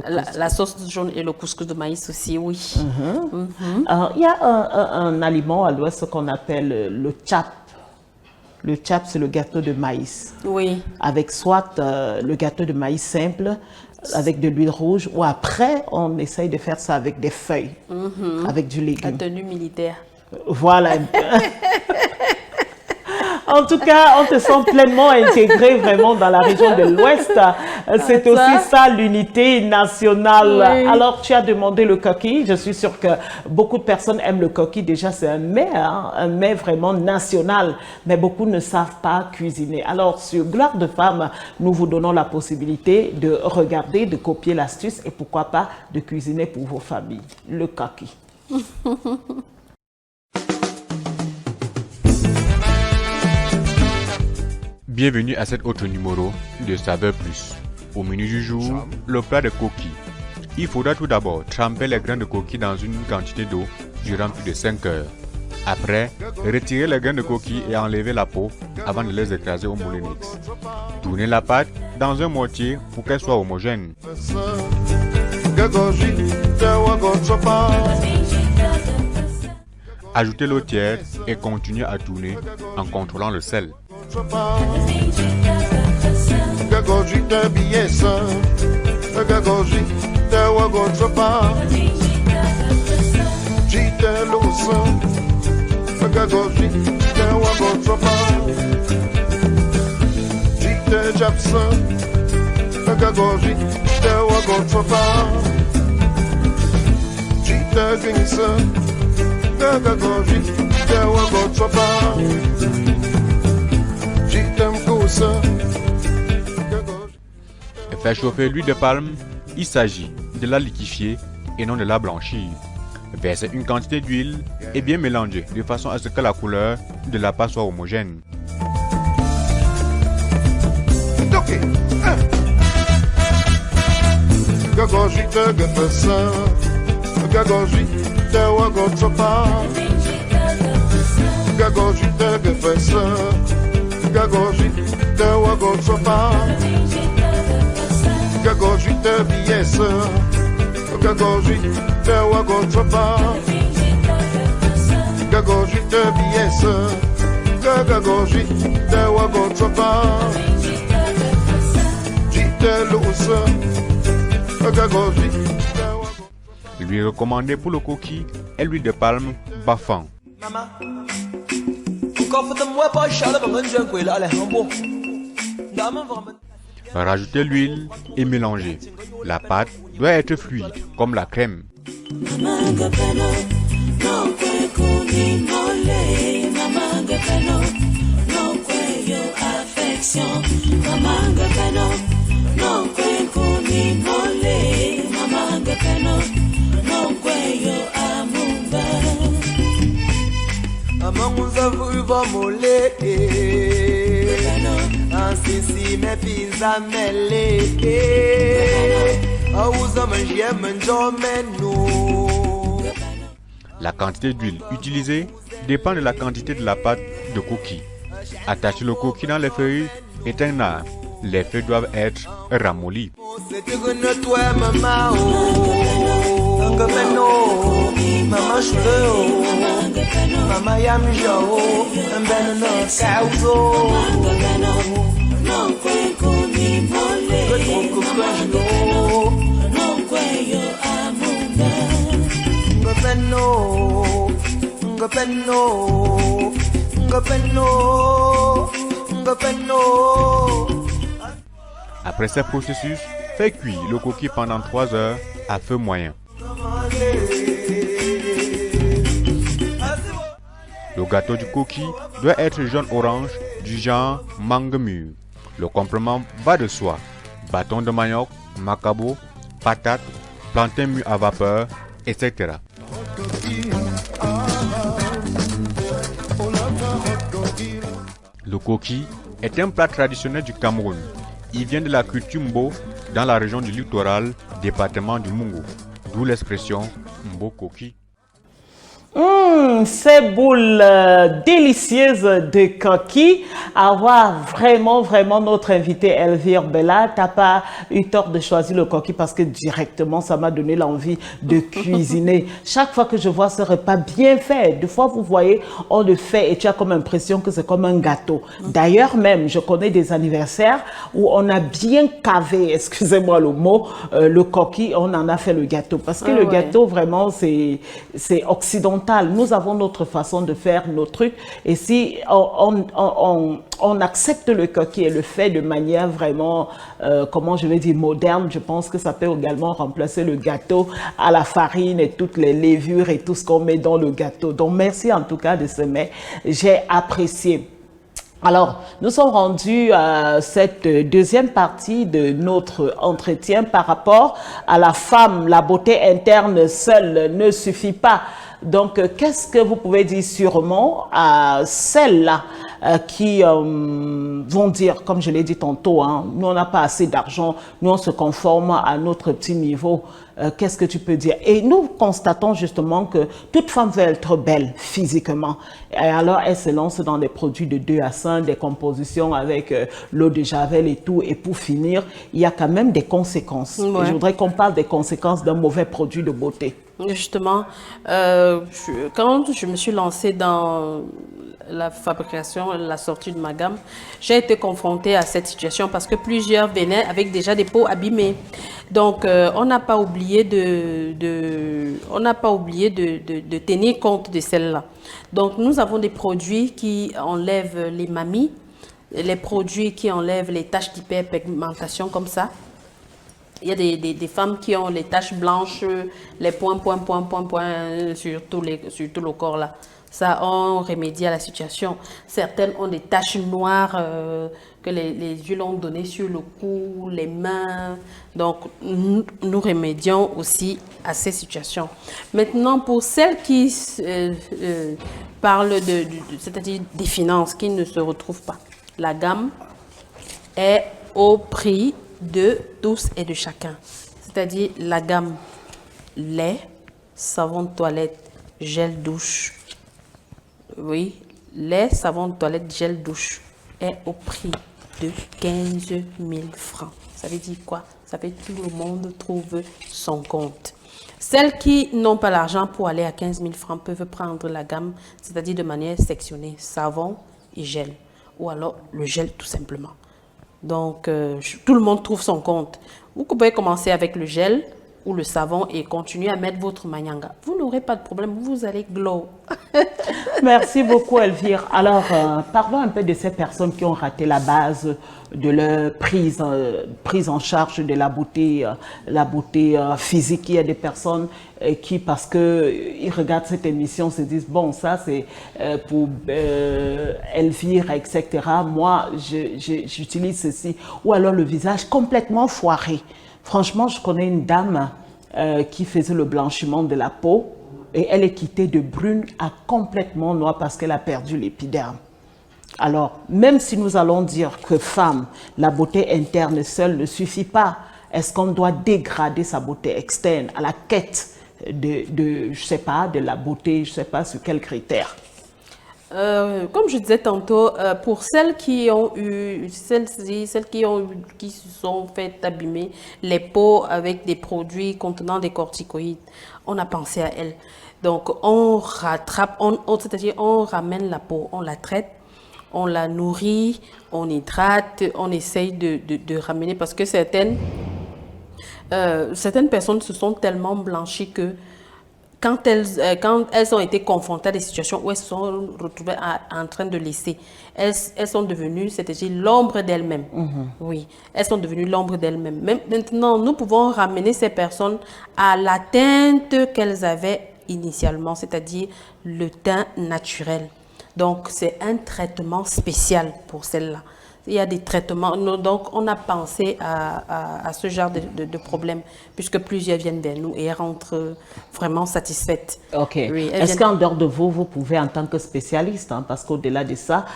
la sauce jaune et le couscous de maïs aussi, oui. Alors, il y a un aliment à l'ouest qu'on appelle le tchap. Le tchap, c'est le gâteau de maïs. Oui. Avec soit le gâteau de maïs simple, avec de l'huile rouge, ou après, on essaye de faire ça avec des feuilles, avec du légume. La tenue militaire. Voilà. En tout cas, on te sent pleinement intégré vraiment dans la région de l'Ouest. C'est aussi ça l'unité nationale. Oui. Alors, tu as demandé le coquille. Je suis sûre que beaucoup de personnes aiment le coquille. Déjà, c'est un mets vraiment national. Mais beaucoup ne savent pas cuisiner. Alors, sur Gloire de Femme, nous vous donnons la possibilité de regarder, de copier l'astuce et pourquoi pas de cuisiner pour vos familles. Le coquille. Bienvenue à cet autre numéro de Saveur Plus. Au menu du jour, le plat de coquilles. Il faudra tout d'abord tremper les grains de coquilles dans une quantité d'eau durant plus de 5 heures. Après, retirez les grains de coquille et enlevez la peau avant de les écraser au moulinix. Tournez la pâte dans un mortier pour qu'elle soit homogène. Ajoutez l'eau tiède et continuez à tourner en contrôlant le sel. Faire chauffer l'huile de palme, il s'agit de la liquéfier et non de la blanchir. Versez une quantité d'huile et bien mélanger de façon à ce que la couleur de la pâte soit homogène. Lui recommander pour le coquille est l'huile de palme Bafang. Rajoutez l'huile et mélangez. La pâte doit être fluide comme la crème. La quantité d'huile utilisée dépend de la quantité de la pâte de coquille. Attachez le coquille dans les feuilles et un art. Les feuilles doivent être ramollies. Après ce processus, faites cuire le coquille pendant 3 heures à feu moyen. Le gâteau du coquille doit être jaune-orange du genre mangue mûre. Le complément va de soi: bâton de manioc, macabo, patates, plantain mûr à vapeur, etc. Le coquille est un plat traditionnel du Cameroun. Il vient de la culture Mbo dans la région du littoral, département du Mungu, d'où l'expression Mbo coquille. Ces boules délicieuses de coquille. Avoir vraiment notre invité Elvire Bella. T'as pas eu tort de choisir le coquille parce que directement ça m'a donné l'envie de cuisiner. Chaque fois que je vois ce repas bien fait, des fois vous voyez on le fait et tu as comme impression que c'est comme un gâteau. D'ailleurs même je connais des anniversaires où on a bien cavé, excusez-moi le mot, le coquille, on en a fait le gâteau parce que le gâteau vraiment c'est occidental. Nous avons notre façon de faire nos trucs et si on accepte le coquille et le fait de manière vraiment, comment je vais dire, moderne, je pense que ça peut également remplacer le gâteau à la farine et toutes les levures et tout ce qu'on met dans le gâteau. Donc merci en tout cas de ce mets, j'ai apprécié. Alors, nous sommes rendus à cette deuxième partie de notre entretien par rapport à la femme. La beauté interne seule ne suffit pas. Donc, qu'est-ce que vous pouvez dire sûrement à celle-là qui vont dire, comme je l'ai dit tantôt, hein, nous on n'a pas assez d'argent, nous on se conforme à notre petit niveau. Qu'est-ce que tu peux dire? Et nous constatons justement que toute femme veut être belle physiquement. Et alors, elle se lance dans des produits de 2 à 5, des compositions avec l'eau de Javel et tout. Et pour finir, il y a quand même des conséquences. Ouais. Et je voudrais qu'on parle des conséquences d'un mauvais produit de beauté. Justement, quand je me suis lancée dans la fabrication, la sortie de ma gamme, j'ai été confrontée à cette situation parce que plusieurs venaient avec déjà des peaux abîmées. Donc, on n'a pas oublié de tenir compte de celle-là. Donc, nous avons des produits qui enlèvent les mamies, les produits qui enlèvent les taches d'hyperpigmentation comme ça. Il y a des femmes qui ont les taches blanches, les points sur tout le corps là. Ça, on remédie à la situation. Certaines ont des taches noires que les huiles ont données sur le cou, les mains. Donc, nous remédions aussi à ces situations. Maintenant, pour celles qui parlent c'est-à-dire des finances, qui ne se retrouvent pas, la gamme est au prix de tous et de chacun. C'est-à-dire la gamme lait, savon de toilette, gel douche. Oui, lait, savon de toilette, gel douche est au prix de 15 000 francs. Ça veut dire quoi? Ça fait que tout le monde trouve son compte. Celles qui n'ont pas l'argent pour aller à 15 000 francs peuvent prendre la gamme, c'est-à-dire de manière sectionnée, savon et gel. Ou alors le gel tout simplement. Donc, tout le monde trouve son compte. Vous pouvez commencer avec le gel ou le savon et continuer à mettre votre manyanga. Vous n'aurez pas de problème, vous allez glow. Merci beaucoup, Elvire. Alors, parlons un peu de ces personnes qui ont raté la base de leur prise en charge de la beauté physique. Il y a des personnes qui, parce qu'ils regardent cette émission, se disent, bon, ça c'est pour Elvire, etc. Moi, j'utilise ceci. Ou alors le visage complètement foiré. Franchement, je connais une dame qui faisait le blanchiment de la peau et elle est quittée de brune à complètement noire parce qu'elle a perdu l'épiderme. Alors, même si nous allons dire que femme, la beauté interne seule ne suffit pas, est-ce qu'on doit dégrader sa beauté externe à la quête je sais pas, de la beauté, je sais pas sur quels critères? Comme je disais tantôt, pour celles qui se sont fait abîmer les peaux avec des produits contenant des corticoïdes, on a pensé à elles. Donc, on rattrape, c'est-à-dire on ramène la peau, on la traite, on la nourrit, on hydrate, on essaye de ramener parce que certaines personnes se sont tellement blanchies que quand elles ont été confrontées à des situations où elles se sont retrouvées en train de laisser, elles sont devenues, c'est-à-dire l'ombre d'elles-mêmes. Oui, elles sont devenues l'ombre d'elles-mêmes. Maintenant, nous pouvons ramener ces personnes à la teinte qu'elles avaient initialement, c'est-à-dire le teint naturel. Donc, c'est un traitement spécial pour celles-là. Il y a des traitements, donc on a pensé à ce genre de problème, puisque plusieurs viennent vers nous et rentrent vraiment satisfaites. Ok. Oui, est-ce qu'en dehors de vous, vous pouvez en tant que spécialiste, hein, parce qu'au-delà de ça,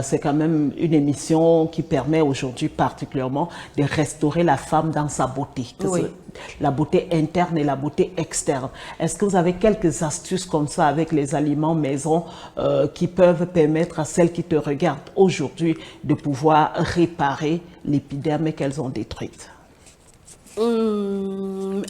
c'est quand même une émission qui permet aujourd'hui particulièrement de restaurer la femme dans sa beauté. Oui. La beauté interne et la beauté externe. Est-ce que vous avez quelques astuces comme ça avec les aliments maison qui peuvent permettre à celles qui te regardent aujourd'hui de pouvoir réparer l'épiderme qu'elles ont détruite?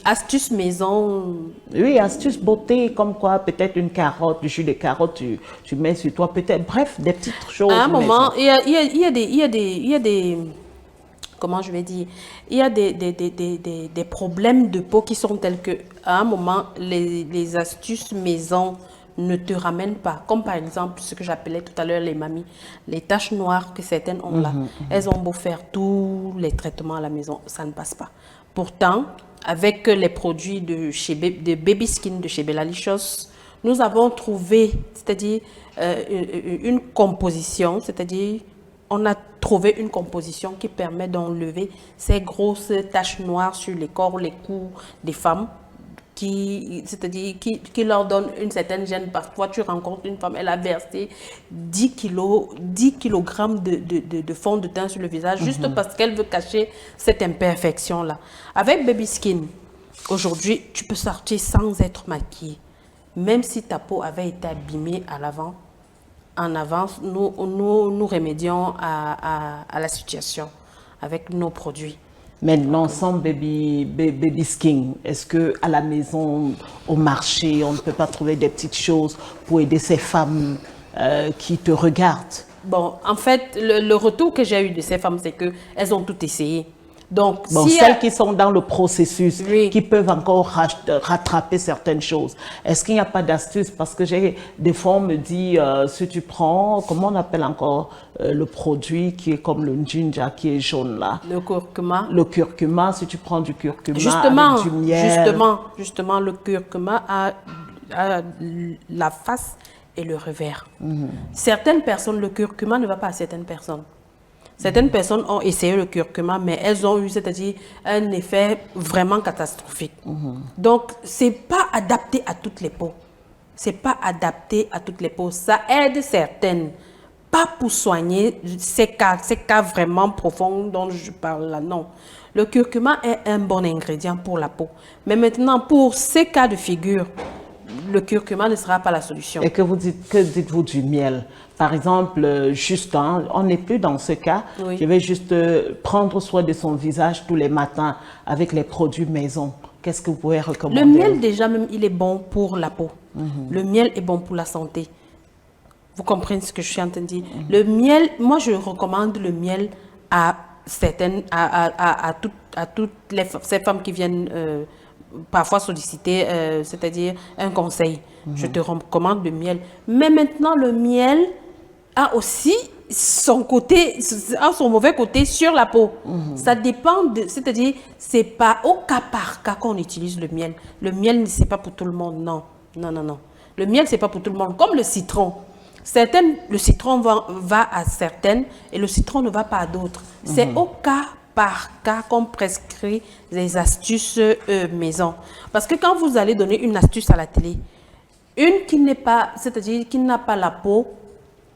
Astuce maison. Oui, astuce beauté, comme quoi peut-être une carotte, du jus de carotte, tu mets sur toi, peut-être, bref, des petites choses. À un moment, maison. il y a des comment je vais dire, il y a des problèmes de peau qui sont tels que, à un moment, les astuces maison ne te ramènent pas. Comme par exemple, ce que j'appelais tout à l'heure les mamies, les taches noires que certaines ont là. Elles ont beau faire tous les traitements à la maison, ça ne passe pas. Pourtant, avec les produits de Baby Skin de chez Bella Licious, nous avons trouvé, c'est-à-dire une composition, c'est-à-dire on a trouvé une composition qui permet d'enlever ces grosses taches noires sur les corps, les cous des femmes c'est-à-dire qui leur donne une certaine gêne. Parfois, tu rencontres une femme, elle a versé 10 kilogrammes de fond de teint sur le visage, juste parce qu'elle veut cacher cette imperfection-là. Avec Baby Skin, aujourd'hui, tu peux sortir sans être maquillée. Même si ta peau avait été abîmée à l'avant, en avance, nous remédions à la situation avec nos produits. Maintenant, sans baby skin, est-ce que à la maison, au marché, on ne peut pas trouver des petites choses pour aider ces femmes qui te regardent? Bon, en fait, le retour que j'ai eu de ces femmes, c'est qu'elles ont tout essayé. Donc, Bon, si celles qui sont dans le processus, Oui. qui peuvent encore rattraper certaines choses. Est-ce qu'il n'y a pas d'astuce? Parce que des fois, on me dit, si tu prends, comment on appelle encore le produit qui est comme le ginger, qui est jaune là? le curcuma, Le curcuma, si tu prends du curcuma justement, avec du miel. justement, le curcuma a la face et le revers. Certaines personnes, le curcuma ne va pas à certaines personnes. Certaines personnes ont essayé le curcuma, mais elles ont eu, c'est-à-dire un effet vraiment catastrophique. Donc, c'est pas adapté à toutes les peaux. C'est pas adapté à toutes les peaux. Ça aide certaines, pas pour soigner ces cas vraiment profonds dont je parle là, non. Le curcuma est un bon ingrédient pour la peau. Mais maintenant, pour ces cas de figure, le curcuma ne sera pas la solution. Et que dites-vous du miel? Par exemple, juste, on n'est plus dans ce cas. Oui. Je vais juste prendre soin de son visage tous les matins avec les produits maison. Qu'est-ce que vous pouvez recommander? Le miel, déjà, même, il est bon pour la peau. Le miel est bon pour la santé. Vous comprenez ce que je suis en train de dire? Le miel, moi, je recommande le miel à certaines, à toutes ces femmes qui viennent parfois solliciter, c'est-à-dire un conseil. Je te recommande le miel. Mais maintenant, le miel a aussi son mauvais côté sur la peau. Ça dépend c'est-à-dire, c'est pas au cas par cas qu'on utilise le miel. Le miel, c'est pas pour tout le monde, non. Non, non, non. Le miel, c'est pas pour tout le monde. Comme le citron. Le citron va à certaines et le citron ne va pas à d'autres. C'est au cas par cas qu'on prescrit les astuces maison. Parce que quand vous allez donner une astuce à la télé, une qui n'est pas, c'est-à-dire qui n'a pas la peau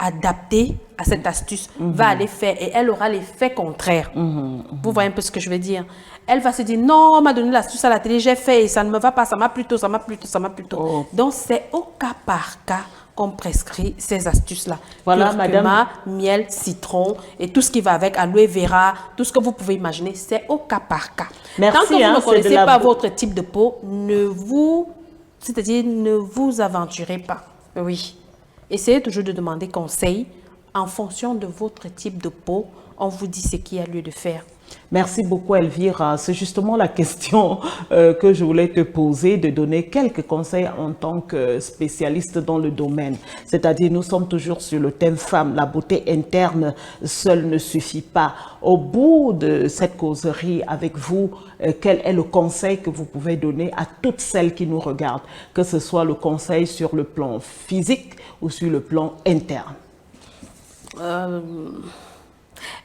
adaptée à cette astuce, va aller faire et elle aura l'effet contraire. Vous voyez un peu ce que je veux dire? Elle va se dire, non, on m'a donné l'astuce à la télé, j'ai fait et ça ne me va pas, ça m'a plutôt, ça m'a plutôt, ça m'a plutôt. Oh. Donc, c'est au cas par cas qu'on prescrit ces astuces-là. Voilà, Curcuma, madame. miel, citron et tout ce qui va avec, aloe vera, tout ce que vous pouvez imaginer, c'est au cas par cas. Merci, Tant que vous ne c'est de connaissez la pas beau- votre type de peau, ne vous aventurez pas. Oui. Essayez toujours de demander conseil en fonction de votre type de peau. On vous dit ce qu'il y a lieu de faire. Merci beaucoup, Elvira. C'est justement la question que je voulais te poser, de donner quelques conseils en tant que spécialiste dans le domaine. C'est-à-dire, nous sommes toujours sur le thème femme. La beauté interne seule ne suffit pas. Au bout de cette causerie avec vous, quel est le conseil que vous pouvez donner à toutes celles qui nous regardent, que ce soit le conseil sur le plan physique ou sur le plan interne?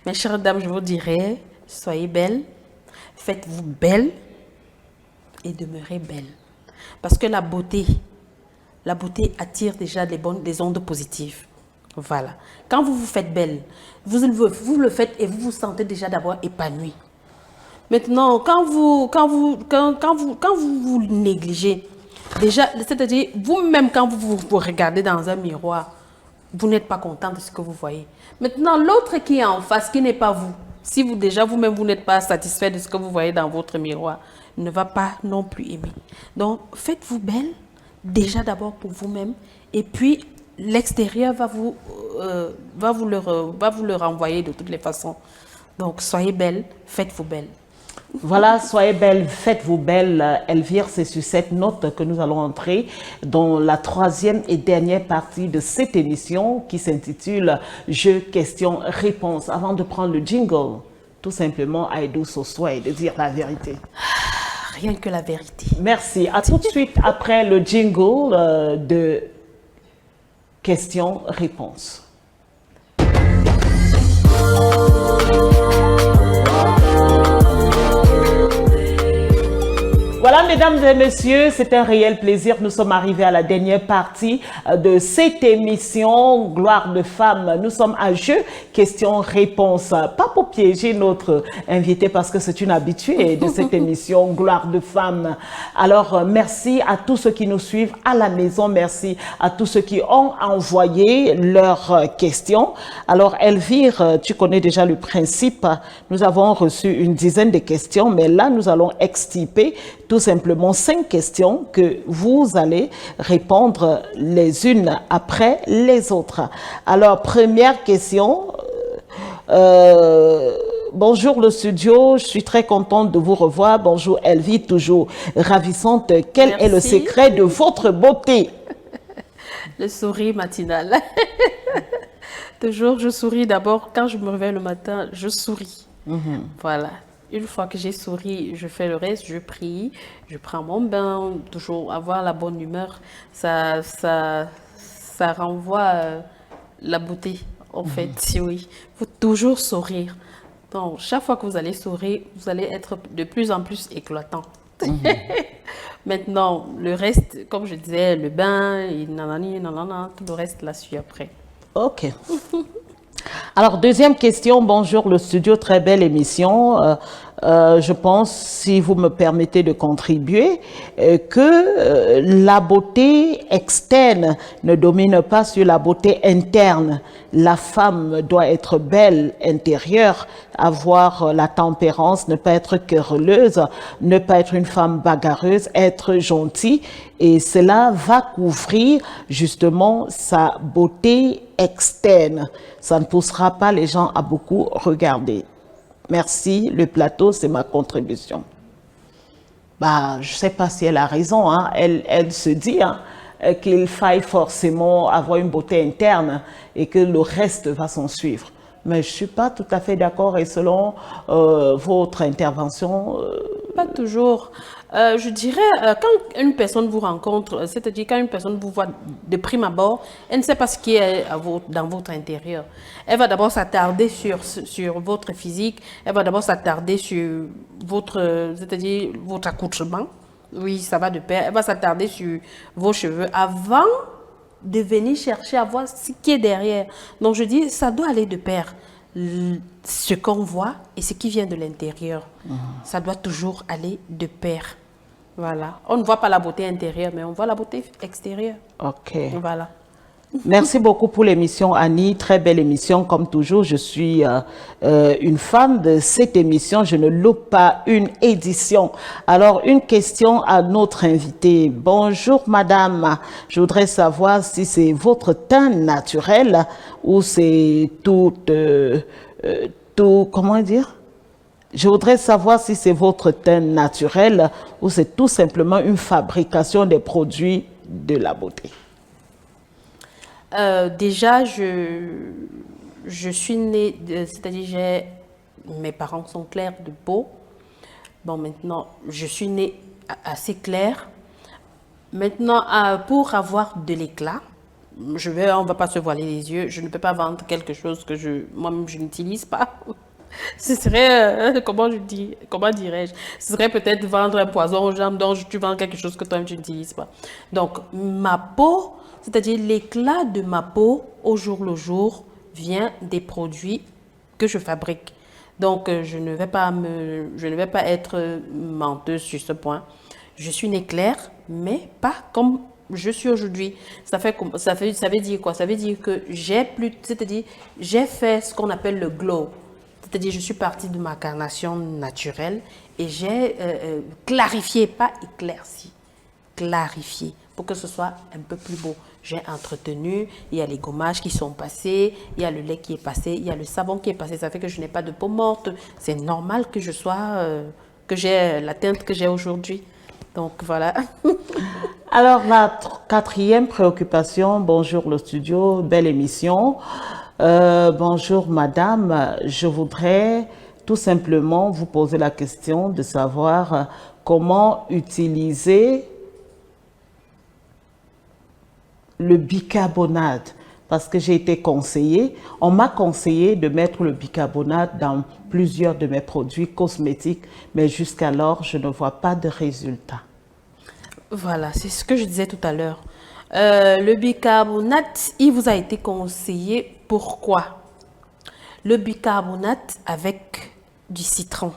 Mes chères dames, je vous dirais, soyez belles, faites-vous belle et demeurez belle. Parce que la beauté attire déjà des ondes positives. Voilà. Quand vous vous faites belle, vous le faites et vous vous sentez déjà d'abord épanoui. Maintenant, quand vous vous négligez, déjà, c'est-à-dire vous-même quand vous regardez dans un miroir, vous n'êtes pas content de ce que vous voyez. Maintenant, l'autre qui est en face, qui n'est pas vous, si vous-même, vous n'êtes pas satisfait de ce que vous voyez dans votre miroir, ne va pas non plus aimer. Donc, faites-vous belle, déjà d'abord pour vous-même, et puis l'extérieur va vous le renvoyer de toutes les façons. Donc, soyez belle, faites-vous belle. Voilà, soyez belle, faites-vous belle. Elvire, c'est sur cette note que nous allons entrer dans la troisième et dernière partie de cette émission qui s'intitule « Jeux, questions, réponses ». Avant de prendre le jingle, tout simplement, Aïdou Sosway, de dire la vérité. Rien que la vérité. Merci. À tout de suite après le jingle de questions, réponses. Voilà, mesdames et messieurs, c'est un réel plaisir. Nous sommes arrivés à la dernière partie de cette émission Gloire de femmes. Nous sommes à jeu, questions-réponses. Pas pour piéger notre invité parce que c'est une habituée de cette émission Gloire de femmes. Alors, merci à tous ceux qui nous suivent à la maison. Merci à tous ceux qui ont envoyé leurs questions. Alors, Elvire, tu connais déjà le principe. Nous avons reçu une dizaine de questions, mais là, nous allons extirper tout simplement 5 questions que vous allez répondre les unes après les autres. Alors, première question. Bonjour le studio, je suis très contente de vous revoir. Bonjour Elvie, toujours ravissante. Quel est le secret de votre beauté? Le sourire matinal. Toujours, je souris d'abord. Quand je me réveille le matin, je souris. Voilà. Une fois que j'ai souri, je fais le reste, je prie, je prends mon bain, toujours avoir la bonne humeur. Ça renvoie la beauté, en fait, oui. Il faut toujours sourire. Donc, chaque fois que vous allez sourire, vous allez être de plus en plus éclatant. Maintenant, le reste, comme je disais, le bain, et nanani, nanana, tout le reste la suit après. Ok. Alors, deuxième question. Bonjour le studio, très belle émission. Je pense, si vous me permettez de contribuer, que la beauté externe ne domine pas sur la beauté interne. La femme doit être belle intérieure, avoir la tempérance, ne pas être querelleuse, ne pas être une femme bagarreuse, être gentille. Et cela va couvrir justement sa beauté externe. Ça ne poussera pas les gens à beaucoup regarder. Merci, le plateau, c'est ma contribution. Bah, je ne sais pas si elle a raison, hein. Elle se dit qu'il faille forcément avoir une beauté interne et que le reste va s'en suivre. Mais je ne suis pas tout à fait d'accord et selon votre intervention... Pas toujours. Je dirais, quand une personne vous rencontre, c'est-à-dire quand une personne vous voit de prime abord, elle ne sait pas ce qui est dans votre intérieur. Elle va d'abord s'attarder sur votre physique, elle va d'abord s'attarder sur c'est-à-dire votre accoutrement. Oui, ça va de pair. Elle va s'attarder sur vos cheveux avant de venir chercher à voir ce qui est derrière. Donc je dis, ça doit aller de pair. Ce qu'on voit et ce qui vient de l'intérieur, ça doit toujours aller de pair. Voilà. On ne voit pas la beauté intérieure, mais on voit la beauté extérieure. Ok. Voilà. Merci beaucoup pour l'émission, Annie. Très belle émission, comme toujours. Je suis une fan de cette émission. Je ne loupe pas une édition. Alors, une question à notre invité. Bonjour, madame. Je voudrais savoir si c'est votre teint naturel ou c'est tout, comment dire? Je voudrais savoir si c'est votre teint naturel ou c'est tout simplement une fabrication des produits de la beauté. Déjà, je suis née, c'est-à-dire mes parents sont clairs de peau. Bon, maintenant, je suis née assez claire. Maintenant, pour avoir de l'éclat, on ne va pas se voiler les yeux. Je ne peux pas vendre quelque chose que moi-même je n'utilise pas. Ce serait, comment dirais-je? Ce serait peut-être vendre un poison aux gens dont tu vends quelque chose que toi-même tu n'utilises pas. Donc, ma peau, c'est-à-dire l'éclat de ma peau au jour le jour vient des produits que je fabrique. Donc, je ne vais pas être menteuse sur ce point. Je suis née claire, mais pas comme je suis aujourd'hui. Ça veut dire quoi? Ça veut dire que j'ai fait ce qu'on appelle le glow. C'est-à-dire, je suis partie de ma carnation naturelle et j'ai clarifié, pas éclairci, clarifié pour que ce soit un peu plus beau. J'ai entretenu, il y a les gommages qui sont passés, il y a le lait qui est passé, il y a le savon qui est passé. Ça fait que je n'ai pas de peau morte. C'est normal que que j'ai la teinte que j'ai aujourd'hui. Donc, voilà. Alors, la quatrième préoccupation, bonjour le studio, belle émission. Bonjour madame, je voudrais tout simplement vous poser la question de savoir comment utiliser le bicarbonate parce que j'ai été conseillée. On m'a conseillé de mettre le bicarbonate dans plusieurs de mes produits cosmétiques, mais jusqu'alors, je ne vois pas de résultat. Voilà, c'est ce que je disais tout à l'heure. Le bicarbonate, il vous a été conseillé pourquoi? Le bicarbonate avec du citron,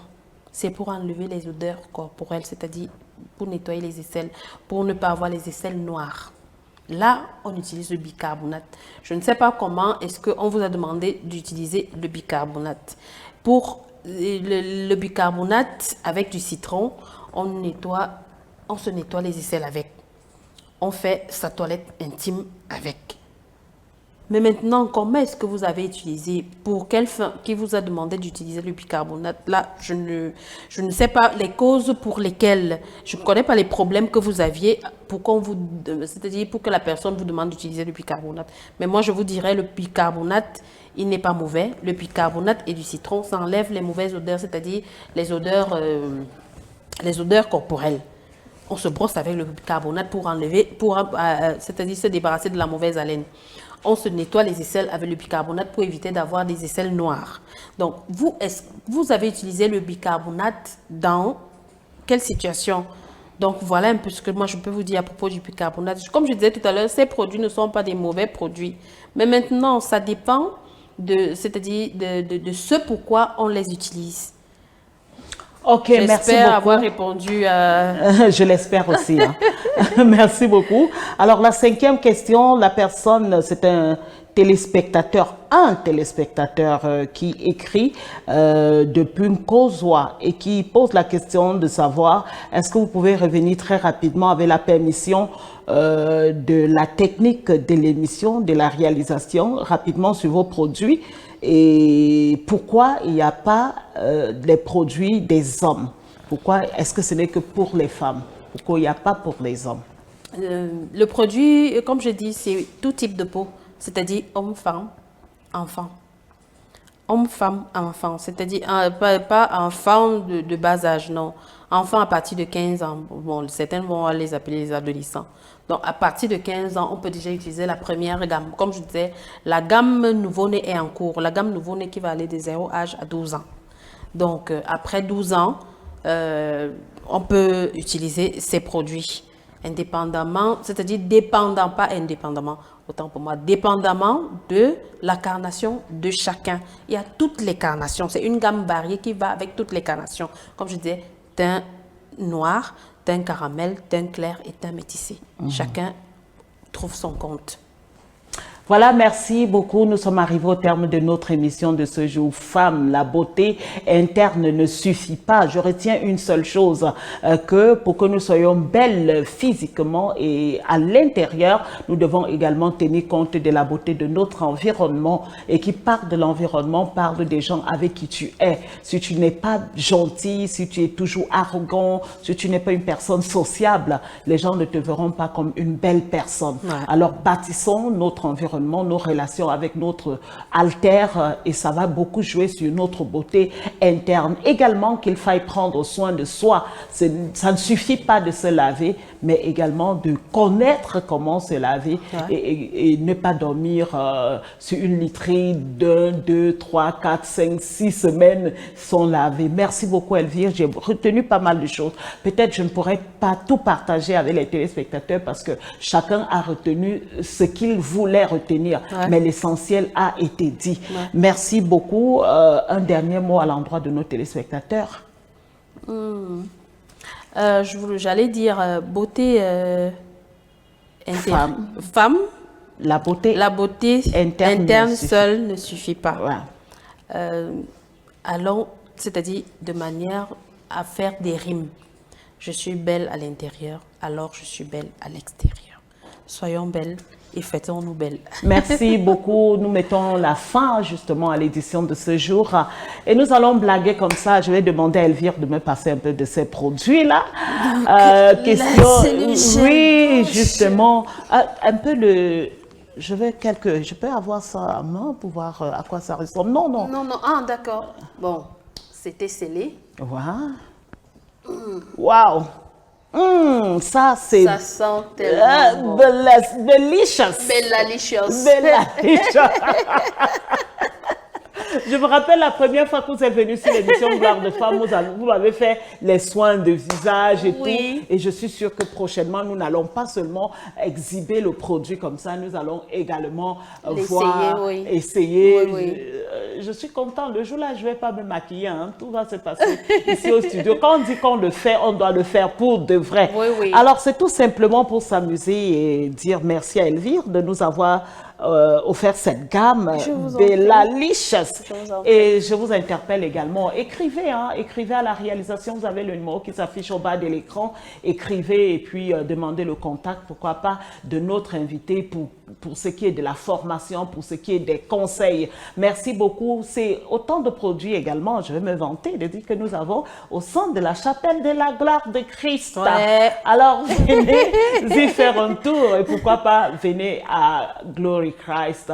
c'est pour enlever les odeurs corporelles, c'est-à-dire pour nettoyer les aisselles, pour ne pas avoir les aisselles noires. Là, on utilise le bicarbonate. Je ne sais pas comment est-ce qu'on vous a demandé d'utiliser le bicarbonate. Pour le bicarbonate avec du citron, on se nettoie les aisselles avec. On fait sa toilette intime avec. Mais maintenant, comment est-ce que vous avez utilisé? Pour quelle fin? Qui vous a demandé d'utiliser le bicarbonate? Là, je ne sais pas les causes pour lesquelles. Je ne connais pas les problèmes que vous aviez c'est-à-dire pour que la personne vous demande d'utiliser le bicarbonate. Mais moi, je vous dirais, le bicarbonate, il n'est pas mauvais. Le bicarbonate et du citron, ça enlève les mauvaises odeurs, c'est-à-dire les odeurs corporelles. On se brosse avec le bicarbonate pour enlever, c'est-à-dire se débarrasser de la mauvaise haleine. On se nettoie les aisselles avec le bicarbonate pour éviter d'avoir des aisselles noires. Donc, vous avez utilisé le bicarbonate dans quelle situation? Donc, voilà un peu ce que moi je peux vous dire à propos du bicarbonate. Comme je disais tout à l'heure, ces produits ne sont pas des mauvais produits. Mais maintenant, ça dépend de ce pourquoi on les utilise. Ok, merci beaucoup. J'espère avoir répondu à... Je l'espère aussi. Hein. Merci beaucoup. Alors, la 5e question, la personne, c'est un téléspectateur qui écrit depuis Nkozwa et qui pose la question de savoir, est-ce que vous pouvez revenir très rapidement avec la permission de la technique de l'émission, de la réalisation, rapidement sur vos produits? Et pourquoi il n'y a pas les produits des hommes? Pourquoi est-ce que ce n'est que pour les femmes? Pourquoi il n'y a pas pour les hommes? Le produit, comme je dis, c'est tout type de peau, c'est-à-dire homme, femme, enfant. Homme, femme, enfant, c'est-à-dire pas enfant de bas âge, non. Enfant à partir de 15 ans, bon, certains vont les appeler les adolescents. Donc, à partir de 15 ans, on peut déjà utiliser la première gamme. Comme je disais, la gamme nouveau-né est en cours. La gamme nouveau-né qui va aller de 0 âge à 12 ans. Donc, après 12 ans, on peut utiliser ces produits indépendamment, c'est-à-dire dépendant, pas indépendamment, autant pour moi, dépendamment de la carnation de chacun. Il y a toutes les carnations. C'est une gamme variée qui va avec toutes les carnations. Comme je disais, teint noir, teint caramel, teint clair et teint métissé. Chacun trouve son compte. Voilà, merci beaucoup. Nous sommes arrivés au terme de notre émission de ce jour. Femmes, la beauté interne ne suffit pas. Je retiens une seule chose, que pour que nous soyons belles physiquement et à l'intérieur, nous devons également tenir compte de la beauté de notre environnement. Et qui parle de l'environnement, parle des gens avec qui tu es. Si tu n'es pas gentil, si tu es toujours arrogant, si tu n'es pas une personne sociable, les gens ne te verront pas comme une belle personne. Ouais. Alors, bâtissons notre environnement, nos relations avec notre altère et ça va beaucoup jouer sur notre beauté interne. Également qu'il faille prendre soin de soi. Ça ne suffit pas de se laver, mais également de connaître comment se laver et ne pas dormir sur une literie d'1, 2, 3, 4, 5, 6 semaines sans laver. Merci beaucoup Elvire, j'ai retenu pas mal de choses. Peut-être je ne pourrais pas tout partager avec les téléspectateurs parce que chacun a retenu ce qu'il voulait retenir, mais l'essentiel a été dit. Merci beaucoup. Un dernier mot à l'endroit de nos téléspectateurs. J'allais dire beauté femme. La beauté interne seule ne suffit pas. Allons, c'est-à-dire de manière à faire des rimes. Je suis belle à l'intérieur, alors je suis belle à l'extérieur. Soyons belles et fêtons-nous belles. Merci beaucoup. Nous mettons la fin justement à l'édition de ce jour. Et nous allons blaguer comme ça. Je vais demander à Elvire de me passer un peu de ces produits-là. Question. Oui, justement. Un peu le... Je peux avoir ça à main pour voir à quoi ça ressemble. Non, non. Non, non. Ah, d'accord. Bon, c'était scellé. Waouh. Ça, c'est Ça sent tellement bon. delicious. Bellalicious. Delicious. Je me rappelle la première fois que vous êtes venu sur l'émission Gloire de Femmes, vous m'avez fait les soins de visage et Oui. tout. Et je suis sûre que prochainement, nous n'allons pas seulement exhiber le produit comme ça, nous allons également voir, oui. essayer. Oui, oui. Je suis contente. Le jour-là, je ne vais pas me maquiller. Hein. Tout va se passer ici au studio. Quand on dit qu'on le fait, on doit le faire pour de vrai. Oui, oui. Alors, c'est tout simplement pour s'amuser et dire merci à Elvire de nous avoir offert cette gamme Je vous en Bellalicious. Je vous en prie. Et je vous interpelle également, écrivez, hein, écrivez à la réalisation, vous avez le numéro qui s'affiche au bas de l'écran, écrivez et puis demandez le contact, pourquoi pas, de notre invité pour ce qui est de la formation, pour ce qui est des conseils. Merci beaucoup. C'est autant de produits également, je vais me vanter de dire que nous avons au centre de la chapelle de la gloire de Christ. Ouais. Alors, venez y faire un tour et pourquoi pas, venez à Glory Christ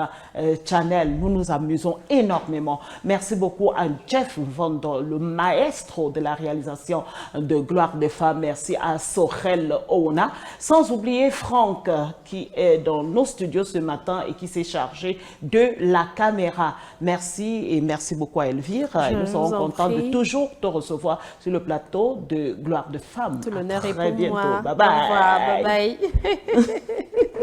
Channel. Nous nous amusons énormément. Merci beaucoup à Jeff Vondo, le maestro de la réalisation de Gloire des Femmes. Merci à Sorel Ouna. Sans oublier Franck qui est dans nos studios ce matin et qui s'est chargé de la caméra. Merci et merci beaucoup à Elvire. Nous serons vous en contents de prie. toujours te recevoir sur le plateau de Gloire de Femmes. Tout À l'honneur est très pour bientôt. moi. Bye bye. Au revoir. Bye bye.